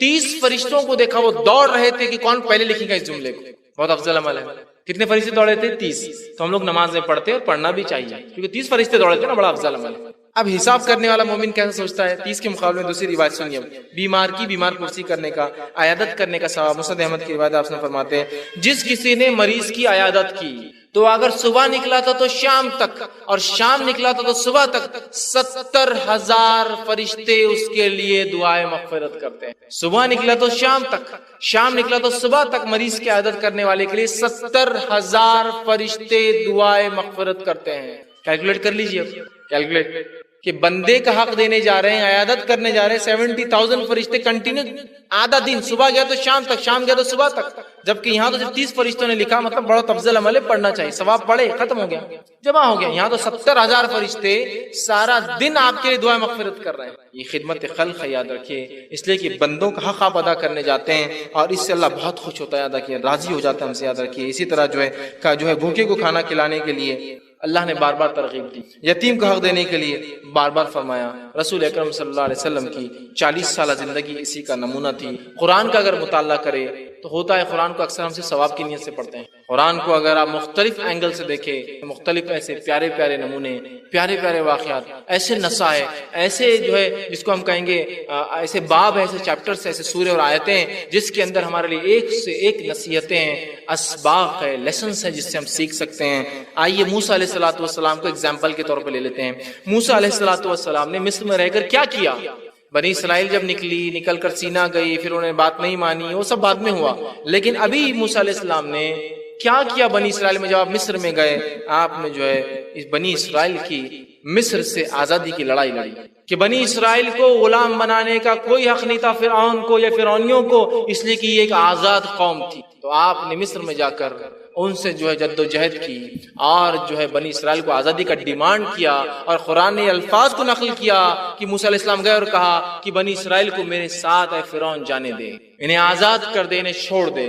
30 فرشتوں کو دیکھا وہ دوڑ رہے تھے کہ کون پہلے لکھے گا اس جملے کو. بہت افضل عمل ہے. کتنے فرشتے دوڑے تھے؟ 30. تو ہم لوگ نماز میں پڑھتے اور پڑھنا بھی چاہیے کیونکہ 30 فرشتے دوڑے تھے نا، بڑا افضل عمل ہے. اب حساب کرنے والا مومن کیسا سوچتا ہے؟ 30 کے مقابلے میں دوسری روایت سنیے اب، بیمار پرسی کرنے کا، عیادت کرنے کا ثواب۔ مسند احمد کی روایت آپ نے فرماتے ہیں جس کسی نے مریض کی عیادت کی تو اگر صبح نکلا تھا تو شام تک، اور شام نکلا تھا تو صبح تک، 70,000 فرشتے اس کے لیے دعائے مغفرت کرتے ہیں۔ صبح نکلا تو شام تک، شام نکلا تو صبح تک، مریض کی عیادت کرنے والے کے لیے 70,000 فرشتے دعائے مغفرت کرتے ہیں۔ کیلکولیٹ کر لیجیے، کیلکولیٹ کہ بندے کا حق دینے جا رہے ہیں، عیادت کرنے جا رہے ہیں، 70,000 فرشتے کنٹینیو آدھا دن، صبح گیا تو شام تک، شام گیا تو صبح تک، جبکہ یہاں تو صرف 30 فرشتوں نے لکھا، مطلب بڑا افضل عمل ہے، پڑھنا چاہیے، ثواب پڑھے، ختم ہو گیا، جمع ہو گیا۔ یہاں تو 70,000 فرشتے سارا دن آپ کے لیے دعا مغفرت کر رہے ہیں۔ یہ خدمت خلق ہے، یاد رکھیے، اس لیے کہ بندوں کا حق آپ ادا کرنے جاتے ہیں اور اس سے اللہ بہت خوش ہوتا ہے، یاد رکھیے، راضی ہو جاتا ہے ہم سے، یاد رکھیے۔ اسی طرح جو ہے بھوکے کو کھانا کھلانے کے لیے اللہ نے بار بار ترغیب دی، یتیم کو حق دینے کے لیے بار بار فرمایا۔ رسول اکرم صلی اللہ علیہ وسلم کی 40 سالہ زندگی اسی کا نمونہ تھی۔ قرآن کا اگر مطالعہ کرے تو ہوتا ہے، قرآن کو اکثر ہم سے ثواب کی نیت سے پڑھتے ہیں۔ قرآن کو اگر آپ مختلف اینگل سے دیکھیں، مختلف ایسے پیارے پیارے نمونے، پیارے پیارے واقعات، ایسے نصائح، ایسے جس کو ہم کہیں گے ایسے باب، ایسے چیپٹرز، ایسے سورے اور آیتیں ہیں جس کے اندر ہمارے لیے ایک سے ایک نصیحتیں ہیں، اسباق ہے، لیسنس ہیں جس سے ہم سیکھ سکتے ہیں۔ آئیے موسیٰ علیہ السلام کو اگزامپل کے طور پہ لے لیتے ہیں۔ موسیٰ علیہ السلام نے مصر میں رہ کر کیا کیا؟ بنی اسرائیل جب نکل کر سینا گئی، پھر انہوں نے بات نہیں مانی، وہ سب بعد میں ہوا، لیکن ابھی موسیٰ علیہ السلام نے کیا کیا بنی اسرائیل میں؟ جب آپ مصر میں گئے، آپ نے اس بنی اسرائیل کی مصر سے آزادی کی لڑائی لڑی کہ بنی اسرائیل کو غلام بنانے کا کوئی حق نہیں تھا فرعون کو یا فرعونیوں کو، اس لیے کہ یہ ایک آزاد قوم تھی۔ تو آپ نے مصر میں جا کر ان سے جد و جہد کی اور بنی اسرائیل کو آزادی کا ڈیمانڈ کیا، اور قرآن نے الفاظ کو نقل کیا کہ موسیٰ علیہ السلام گئے اور کہا کہ بنی اسرائیل کو میرے ساتھ اے فرعون جانے دے، انہیں آزاد کر دے، انہیں چھوڑ دے۔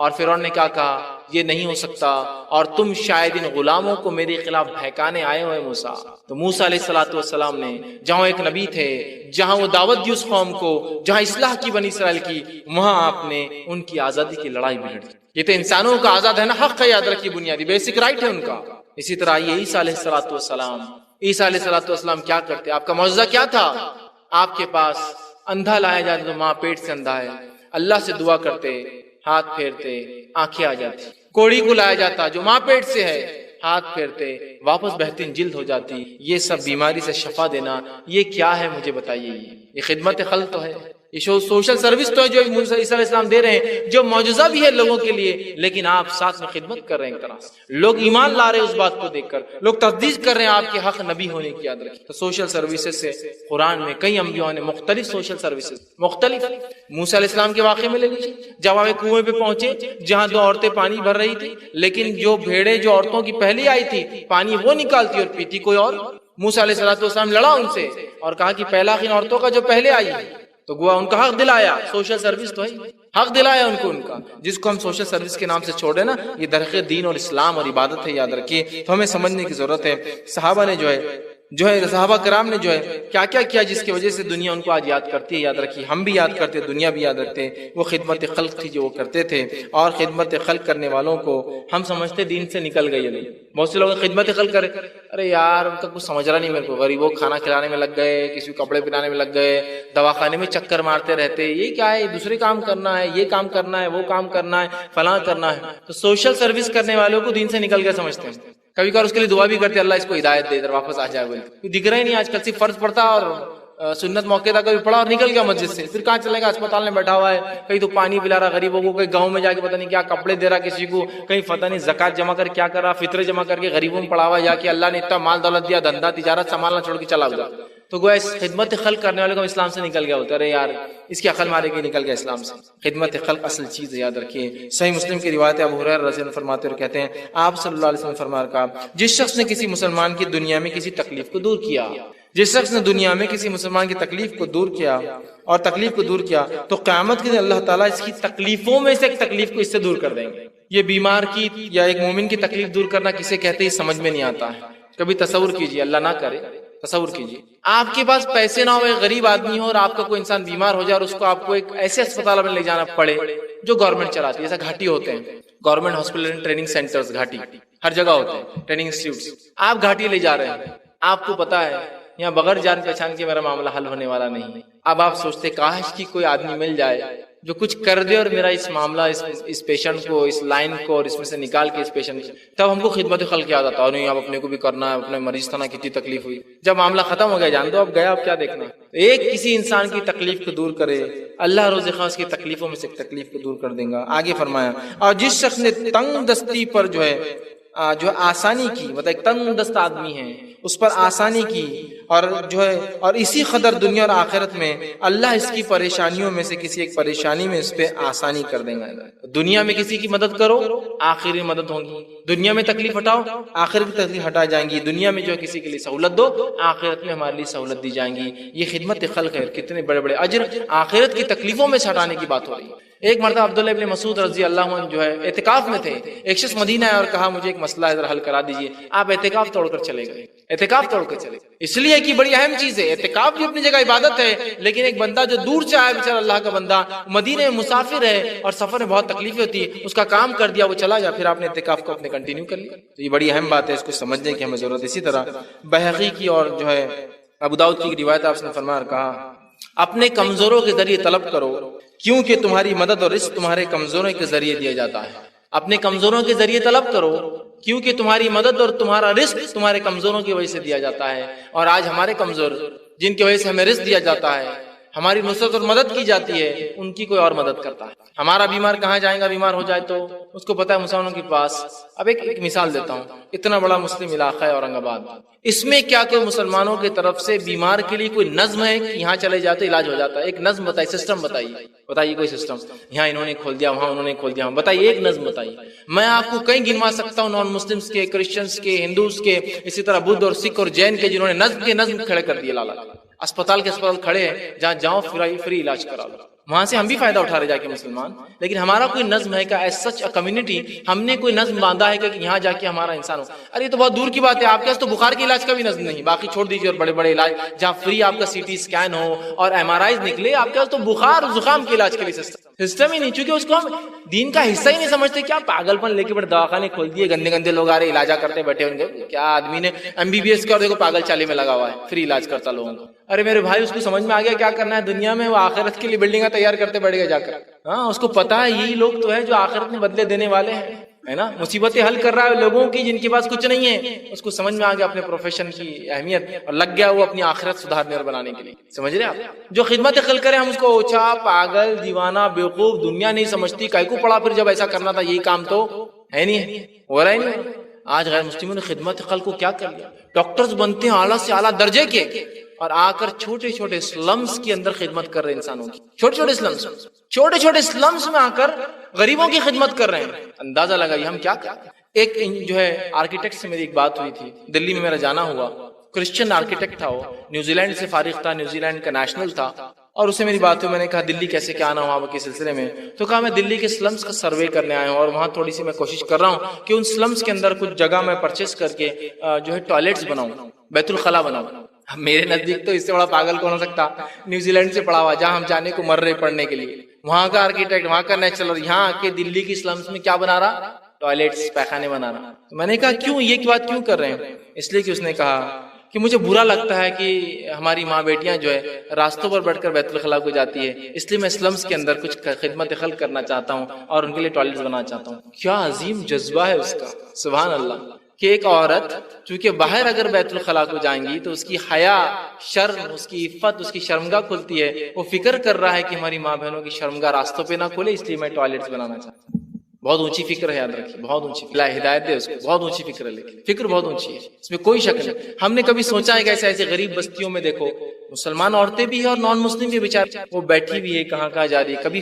اور فرعون نے کیا کہا؟ یہ نہیں ہو سکتا، اور تم شاید ان غلاموں کو میرے خلاف بہکانے آئے ہوئے موسیٰ۔ تو موسیٰ علیہ السلام نے جہاں ایک نبی تھے، جہاں وہ دعوت دی اس قوم کو، جہاں اصلاح کی بنی اسرائیل کی، وہاں آپ نے ان کی آزادی کی لڑائی بھی لڑی۔ یہ تو انسانوں کا آزاد ہے نا، حق ہے، یاد رکھیے، بنیادی بیسک رائٹ ہے ان کا۔ اسی طرح یہ عیسیٰ علیہ السلام کیا کرتے؟ آپ کا معجزہ کیا تھا؟ آپ کے پاس اندھا لایا جاتا تو ماں پیٹ سے اندھا ہے، اللہ سے دعا کرتے، ہاتھ پھیرتے، آنکھیں آ جاتی۔ کوڑی کو لایا جاتا جو ماں پیٹ سے ہے، ہاتھ پھیرتے، واپس بہترین جلد ہو جاتی۔ یہ سب بیماری سے شفا دینا، یہ کیا ہے مجھے بتائیے؟ یہ خدمت خلق تو ہے، یہ سوشل سروس تو ہے جو موسیٰ علیہ السلام دے رہے ہیں، جو معجزہ بھی ہے لوگوں کے لیے، لیکن آپ ساتھ میں خدمت کر رہے ہیں۔ ایک طرح سے لوگ ایمان لا رہے ہیں اس بات کو دیکھ کر، لوگ تصدیق کر رہے ہیں آپ کے حق نبی ہونے کی، یاد رکھیں۔ تو سوشل سروسز سے قرآن میں کئی انبیاء نے مختلف سوشل سروسز، مختلف موسیٰ علیہ السلام کے واقعے میں لے لیجیے، جب آپ ایک کنویں پہ پہنچے جہاں 2 عورتیں پانی بھر رہی تھی، لیکن جو بھیڑیں جو عورتوں کی پہلے آئی تھی پانی وہ نکالتی اور پیتی کوئی اور، موسیٰ علیہ السلام لڑا ان سے اور کہا کہ پہلا حق ان عورتوں کا جو پہلے آئی، تو گوا ان کا حق دلایا۔ سوشل سروس تو ہے، حق دلایا ان کو، ان کا، جس کو ہم سوشل سروس کے نام سے چھوڑے نا، یہ درخت دین اور اسلام اور عبادت ہے، یاد رکھیے۔ تو ہمیں سمجھنے کی ضرورت ہے صحابہ نے صحابہ کرام نے کیا کیا کیا جس کی وجہ سے دنیا ان کو آج یاد کرتی ہے، یاد رکھیے، ہم بھی یاد کرتے، دنیا بھی یاد رکھتے۔ وہ خدمت خلق تھی جو وہ کرتے تھے، اور خدمت خلق کرنے والوں کو ہم سمجھتے دین سے نکل گئی ہے۔ بہت سے لوگ خدمت خلق کرے، ارے یار ان کا کچھ سمجھ رہا نہیں میرے کو، غریبوں کو کھانا کھلانے میں لگ گئے، کسی کو کپڑے پہنانے میں لگ گئے، دواخانے میں چکر مارتے رہتے، یہ کیا ہے، دوسرے کام کرنا ہے، یہ کام کرنا ہے، وہ کام کرنا ہے، فلاں کرنا ہے۔ تو سوشل سروس کرنے والوں کو دین سے نکل گئے سمجھتے ہیں، کبھی کبھار اس کے لیے دعا بھی کرتے اللہ اس کو ہدایت دے ادھر واپس آ جائے، بولے دکھ رہا ہی نہیں، آج کل صرف فرض پڑتا اور سنت موقع تھا کبھی پڑھا اور نکل گیا مسجد سے، پھر کہاں چلے گا، اسپتال میں بیٹھا ہوا ہے، کہیں تو پانی پلا رہا غریبوں کو، کہیں گاؤں میں جا کے پتہ نہیں کیا کپڑے دے رہا کسی کو، کہیں پتہ نہیں زکات جمع کر کیا کر رہا، فطرے جمع کر کے غریبوں میں پڑا ہوا، یا کہ اللہ نے اتنا مال دولت دیا، دھندا تجارت سنبھالنا چھوڑ کے چلا گیا۔ تو گویا اس خدمت خلق کرنے والے کو اسلام سے نکل گیا ہوتا ہے، ارے یار اس کی عقل مارے کے نکل گیا اسلام سے۔ خدمت خلق اصل چیز ہے، یاد رکھیے۔ صحیح مسلم کی روایت ابو ہریرہ رضی اللہ عنہ فرماتے اور کہتے ہیں آپ صلی اللہ علیہ وسلم فرمایا کہا، جس شخص نے کسی مسلمان کی دنیا میں کسی تکلیف کو دور کیا، جس شخص نے دنیا میں کسی مسلمان کی تکلیف کو دور کیا اور تکلیف کو دور کیا، تو قیامت کے دن اللہ تعالیٰ اس کی تکلیفوں میں سے ایک تکلیف کو اس سے دور کر دیں گے۔ یہ بیمار کی یا ایک مومن کی تکلیف دور کرنا کسے کہتے ہیں سمجھ میں نہیں آتا ہے۔ کبھی تصور کیجیے، اللہ نہ کرے، تصور کیجیے آپ کے پاس پیسے نہ ہو، ایک غریب آدمی ہو اور آپ کا کوئی انسان بیمار ہو جائے اور اس کو آپ کو ایک ایسے اسپتال میں لے جانا پڑے جو گورنمنٹ چلاتی ہے، جیسا گھاٹی ہوتے ہیں، government hospital and training centres, گھاٹی ہر جگہ ہوتے ہیں، ٹریننگ انسٹیٹیوٹس۔ آپ گھاٹی لے جا رہے ہیں، آپ کو پتا ہے یہاں بغیر جان پہچان کے میرا معاملہ حل ہونے والا نہیں. اب آپ سوچتے کاش کہ کوئی آدمی مل جائے جو کچھ کر دے اور میرا اس معاملہ اس پیشنٹ کو اس لائن کو اور اس میں سے نکال کے اس پیشنٹ کو, تب ہم کو خدمت خلق یاد آتا. اور نہیں اب اپنے کو بھی کرنا ہے, اپنے مریض تھا نا کتنی تکلیف ہوئی. جب معاملہ ختم ہو گیا جان دو اب گیا, اب کیا دیکھنا. ایک کسی انسان کی تکلیف کو دور کرے, اللہ روز خاص کی تکلیفوں میں سے تکلیف کو دور کر دیں گا. آگے فرمایا اور جس شخص نے تنگ دستی پر جو آسانی کی, مطلب ایک تنگ دست آدمی ہے اس پر آسانی کی, اور اور اسی قدر دنیا اور آخرت میں اللہ اس کی پریشانیوں میں سے کسی ایک پریشانی میں اس پہ آسانی کر دیں گا. دنیا میں کسی کی مدد کرو آخر میں مدد ہوگی, دنیا میں تکلیف ہٹاؤ آخرت کی تکلیف ہٹا جائیں گی, دنیا میں جو کسی کے لیے سہولت دو آخرت میں ہمارے لیے سہولت دی جائیں گی. یہ خدمت خلق ہے, کتنے بڑے بڑے اجر آخرت کی تکلیفوں میں سے ہٹانے کی بات ہو رہی ہے. ایک مرتبہ عبداللہ ابن مسعود رضی اللہ عنہ جو ہے اعتکاف میں تھے, ایک شخص مدینہ آیا اور کہا مجھے ایک مسئلہ ہے ذرا حل کرا دیجئے. آپ اعتکاف توڑ کر چلے گئے, اعتکاف توڑ کر چلے گئے, اس لیے کہ بڑی اہم چیز ہے. اعتکاف بھی اپنی جگہ عبادت ہے, لیکن ایک بندہ جو دور سے آیا بیچارہ اللہ کا بندہ مدینہ میں مسافر ہے اور سفر میں بہت تکلیفیں ہوتی ہے, اس کا کام کر دیا وہ چلا جا, پھر آپ نے اعتکاف کو اپنے کنٹینیو کر لیا. تو یہ بڑی اہم بات ہے, اس کو سمجھنے کی ہمیں ضرورت. اسی طرح بہقی کی اور جو ہے ابو داؤد کی روایت آپ نے فرمایا کہا اپنے کمزوروں کے ذریعے طلب کرو کیونکہ تمہاری مدد اور رزق تمہارے کمزوروں کے ذریعے دیا جاتا ہے. اپنے کمزوروں کے ذریعے طلب کرو کیونکہ تمہاری مدد اور تمہارا رزق تمہارے کمزوروں کی وجہ سے دیا جاتا ہے. اور آج ہمارے کمزور جن کی وجہ سے ہمیں رزق دیا جاتا ہے, ہماری نصرت اور مدد کی جاتی ہے, ان کی کوئی اور مدد کرتا ہے. ہمارا بیمار کہاں جائے گا, بیمار ہو جائے تو اس کو پتا ہے مسلمانوں کے پاس. اب ایک مثال دیتا ہوں, اتنا بڑا مسلم علاقہ ہے اورنگ آباد, اس میں کیا کہ مسلمانوں کی طرف سے بیمار کے لیے کوئی نظم ہے کہ یہاں چلے جاتے علاج ہو جاتا ہے. ایک نظم بتائیے, سسٹم بتائیے کوئی سسٹم. یہاں انہوں نے کھول دیا, وہاں انہوں نے کھول دیا, بتائیے ایک نظم بتائیے. میں آپ کو کہیں گنوا سکتا ہوں نان مسلمس کے, کرسچنس کے, ہندوز کے, اسی طرح بدھ اور سکھ اور جین کے, جنہوں نے نظم کھڑے کر دیے. لالا اسپتال کھڑے ہیں جہاں جاؤ فری علاج کرا لو. وہاں سے ہم بھی فائدہ اٹھا رہے جا کے مسلمان, لیکن ہمارا کوئی نظم ہے کہ ایز سچ اے کمیونٹی ہم نے کوئی نظم باندھا ہے کہ یہاں جا کے ہمارا انسان ہو. ارے تو بہت دور کی بات ہے, آپ کے پاس تو بخار کے علاج کا بھی نظم نہیں, باقی چھوڑ دیجیے. اور بڑے بڑے علاج جہاں فری آپ کا سی ٹی اسکین ہو اور ایم آر آئیز نکلے, آپ کے پاس تو بخار اور زکام کے علاج کے لیے سسٹم ہی نہیں, چونکہ اس کو ہم دین کا حصہ ہی نہیں سمجھتے. کیا پاگل پن لے کے بڑے دواخانے کھول دیے, گندے گندے لوگ آ رہے علاجہ کرتے بیٹھے ہوں گے. کیا آدمی نے MBBS کا اور دیکھو پاگل چالی میں لگا ہوا ہے, فری علاج کرتا لوگوں کو. ارے میرے بھائی اس کو سمجھ میں آ گیا کیا کرنا ہے دنیا میں, وہ آخرت کے لیے بلڈنگیں تیار کرتے بیٹھ گئے جا کر. ہاں اس کو پتا ہے یہی لوگ تو ہے جو آخرت میں بدلے دینے والے ہیں, ہے نا. مصیبتیں حل کر رہا ہے لوگوں کی جن کے پاس کچھ نہیں ہے. اس کو سمجھ میں آ گیا اپنے پروفیشن کی اہمیت, اور لگ گیا وہ اپنی آخرت سدھارنے اور بنانے کے لیے. سمجھ رہے آپ, جو خدمت خلق کرے ہم اس کو اوچھا, پاگل, دیوانہ, بیوقوف, دنیا نہیں سمجھتی, کائی کو پڑا پھر جب ایسا کرنا تھا. یہی کام تو ہے نہیں, ہو رہا ہی نہیں. آج غیر مسلموں نے خدمت خلق کو کیا کر لیا, ڈاکٹرز بنتے ہیں اعلیٰ سے اعلیٰ درجے کے, اور آ کر چھوٹے چھوٹے سلمز کے اندر خدمت کر رہے انسانوں کی. چھوٹے چھوٹے سلمز میں آ کر غریبوں کی خدمت کر رہے ہیں. اندازہ لگائیے ہم کیا کرتے ہیں. ایک جو ہے آرکیٹیکٹ سے میری ایک بات ہوئی تھی, دلی میں میرا جانا ہوا. کرسچن آرکیٹیکٹ تھا, وہ نیوزی لینڈ سے فارغ تھا, نیوزی لینڈ کا نیشنل تھا. اور اسے میری بات ہوئی, میں نے کہا دلی کیسے کیا آنا وہاں کے سلسلے میں. تو کہا میں دلی کے سلمز کا سروے کرنے آیا ہوں, اور وہاں تھوڑی سی میں کوشش کر رہا ہوں کہ ان سلمز کے اندر کچھ جگہ میں پرچیز کر کے جو ہے ٹوائلٹس بناؤں, بیت الخلا بناؤں. میرے نزدیک تو اس سے بڑا پاگل کون ہو سکتا, نیوزی لینڈ سے پڑھا ہوا, جہاں ہم جانے کو مر رہے پڑھنے کے لیے, وہاں کا آرکیٹیکٹ, وہاں کا نیچرل, اور یہاں آ کے دلی کی سلمز میں کیا بنا رہا, ٹوائلٹس, پیخانے بنا رہا. تو میں نے کہا کیوں, یہ بات کیوں کر رہے ہیں؟ اس لیے کہ اس نے کہا کہ مجھے برا لگتا ہے کہ ہماری ماں بیٹیاں جو ہے راستوں پر بیٹھ کر بیت الخلا کو جاتی ہے, اس لیے میں سلمز کے اندر کچھ خدمت خلق کرنا چاہتا ہوں اور ان کے لیے ٹوائلٹس بنانا چاہتا ہوں. کیا عظیم جذبہ ہے اس کا, سبحان اللہ. کہ ایک عورت چونکہ باہر اگر بیت الخلا کو جائیں گی تو اس کی حیا, شرم, اس کی عفت, اس کی شرمگاہ کھلتی ہے. وہ فکر کر رہا ہے کہ ہماری ماں بہنوں کی شرمگاہ راستوں پہ نہ کھلے, اس لیے میں ٹوائلٹس بنانا چاہتا ہوں. بہت اونچی فکر ہے, یاد رکھیے, بہت اونچی. اللہ ہدایت دے اس کو, بہت اونچی فکر ہے, لیکن فکر بہت اونچی ہے, اس میں کوئی شک نہیں. ہم نے کبھی سوچا ہے کہ ایسے غریب بستیوں میں دیکھو مسلمان عورتیں بھی ہیں اور نان مسلم بھی بیچارے, وہ بیٹھی بھی ہے, کہاں جا رہی ہے. کبھی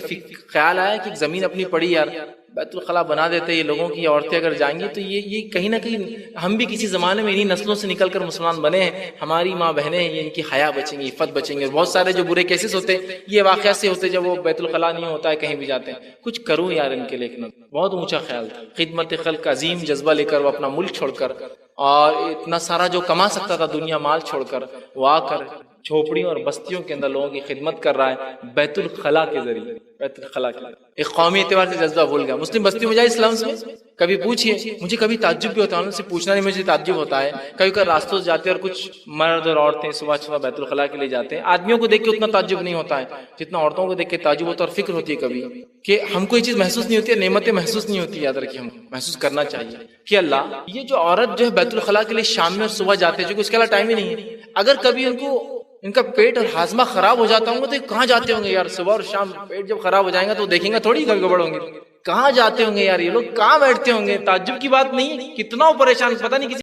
خیال آیا کہ زمین اپنی پڑی یار, بیت الخلا بنا دیتے یہ لوگوں کی عورتیں اگر جائیں گی تو یہ کہیں نہ کہیں ہم بھی کسی زمانے میں انہی نسلوں سے نکل کر مسلمان بنے ہیں. ہماری ماں بہنیں ہیں, یہ ان کی حیا بچیں گی, عفت بچیں گے. بہت سارے جو برے کیسز ہوتے ہیں یہ واقعہ سے ہوتے جب وہ بیت الخلا نہیں ہوتا ہے, کہیں بھی جاتے ہیں. کچھ کروں یار ان کے لیے. بہت اونچا خیال تھا, خدمت خلق کا عظیم جذبہ لے کر وہ اپنا ملک چھوڑ کر اور اتنا سارا جو کما سکتا تھا دنیا مال چھوڑ کر وہ آ کر جھوپڑیوں اور بستیوں کے اندر لوگوں کی خدمت کر رہا ہے بیت الخلا کے ذریعے. بیت الخلا کے ایک قومی اعتبار سے جذبہ بھول گیا. مسلم بستیوں میں جائے اسلامس میں کبھی پوچھیے, مجھے کبھی تعجب بھی ہوتا ہے, ان سے پوچھنا نہیں مجھے تعجب ہوتا ہے. کبھی کبھی راستوں سے جاتے ہیں اور کچھ مرد اور عورتیں صبح صبح بیت الخلا کے لیے جاتے ہیں. آدمیوں کو دیکھ کے اتنا تعجب نہیں ہوتا ہے جتنا عورتوں کو دیکھ کے تعجب ہوتا ہے, اور فکر ہوتی ہے کبھی کہ ہم کو یہ چیز محسوس نہیں ہوتی ہے, نعمتیں محسوس نہیں ہوتی. یاد رکھیے ہم محسوس کرنا چاہیے کہ اللہ یہ جو عورت جو ہے بیت الخلا کے لیے شام میں اور صبح جاتے ہیں, جو کہ اس کے علاوہ ٹائم ہی نہیں ہے. اگر کبھی ان کا پیٹ اور ہاضمہ خراب ہو جاتا ہوں گے تو یہ کہاں جاتے ہوں گے یار؟ صبح اور شام پیٹ جب خراب ہو جائیں گا تو دیکھیں گے تھوڑی گڑبڑ ہوں گے. کہاں جاتے ہوں گے یار یہ لوگ, کہاں بیٹھتے ہوں گے؟ تعجب کی بات نہیں ہے, کتنا پریشان, پتہ نہیں کسی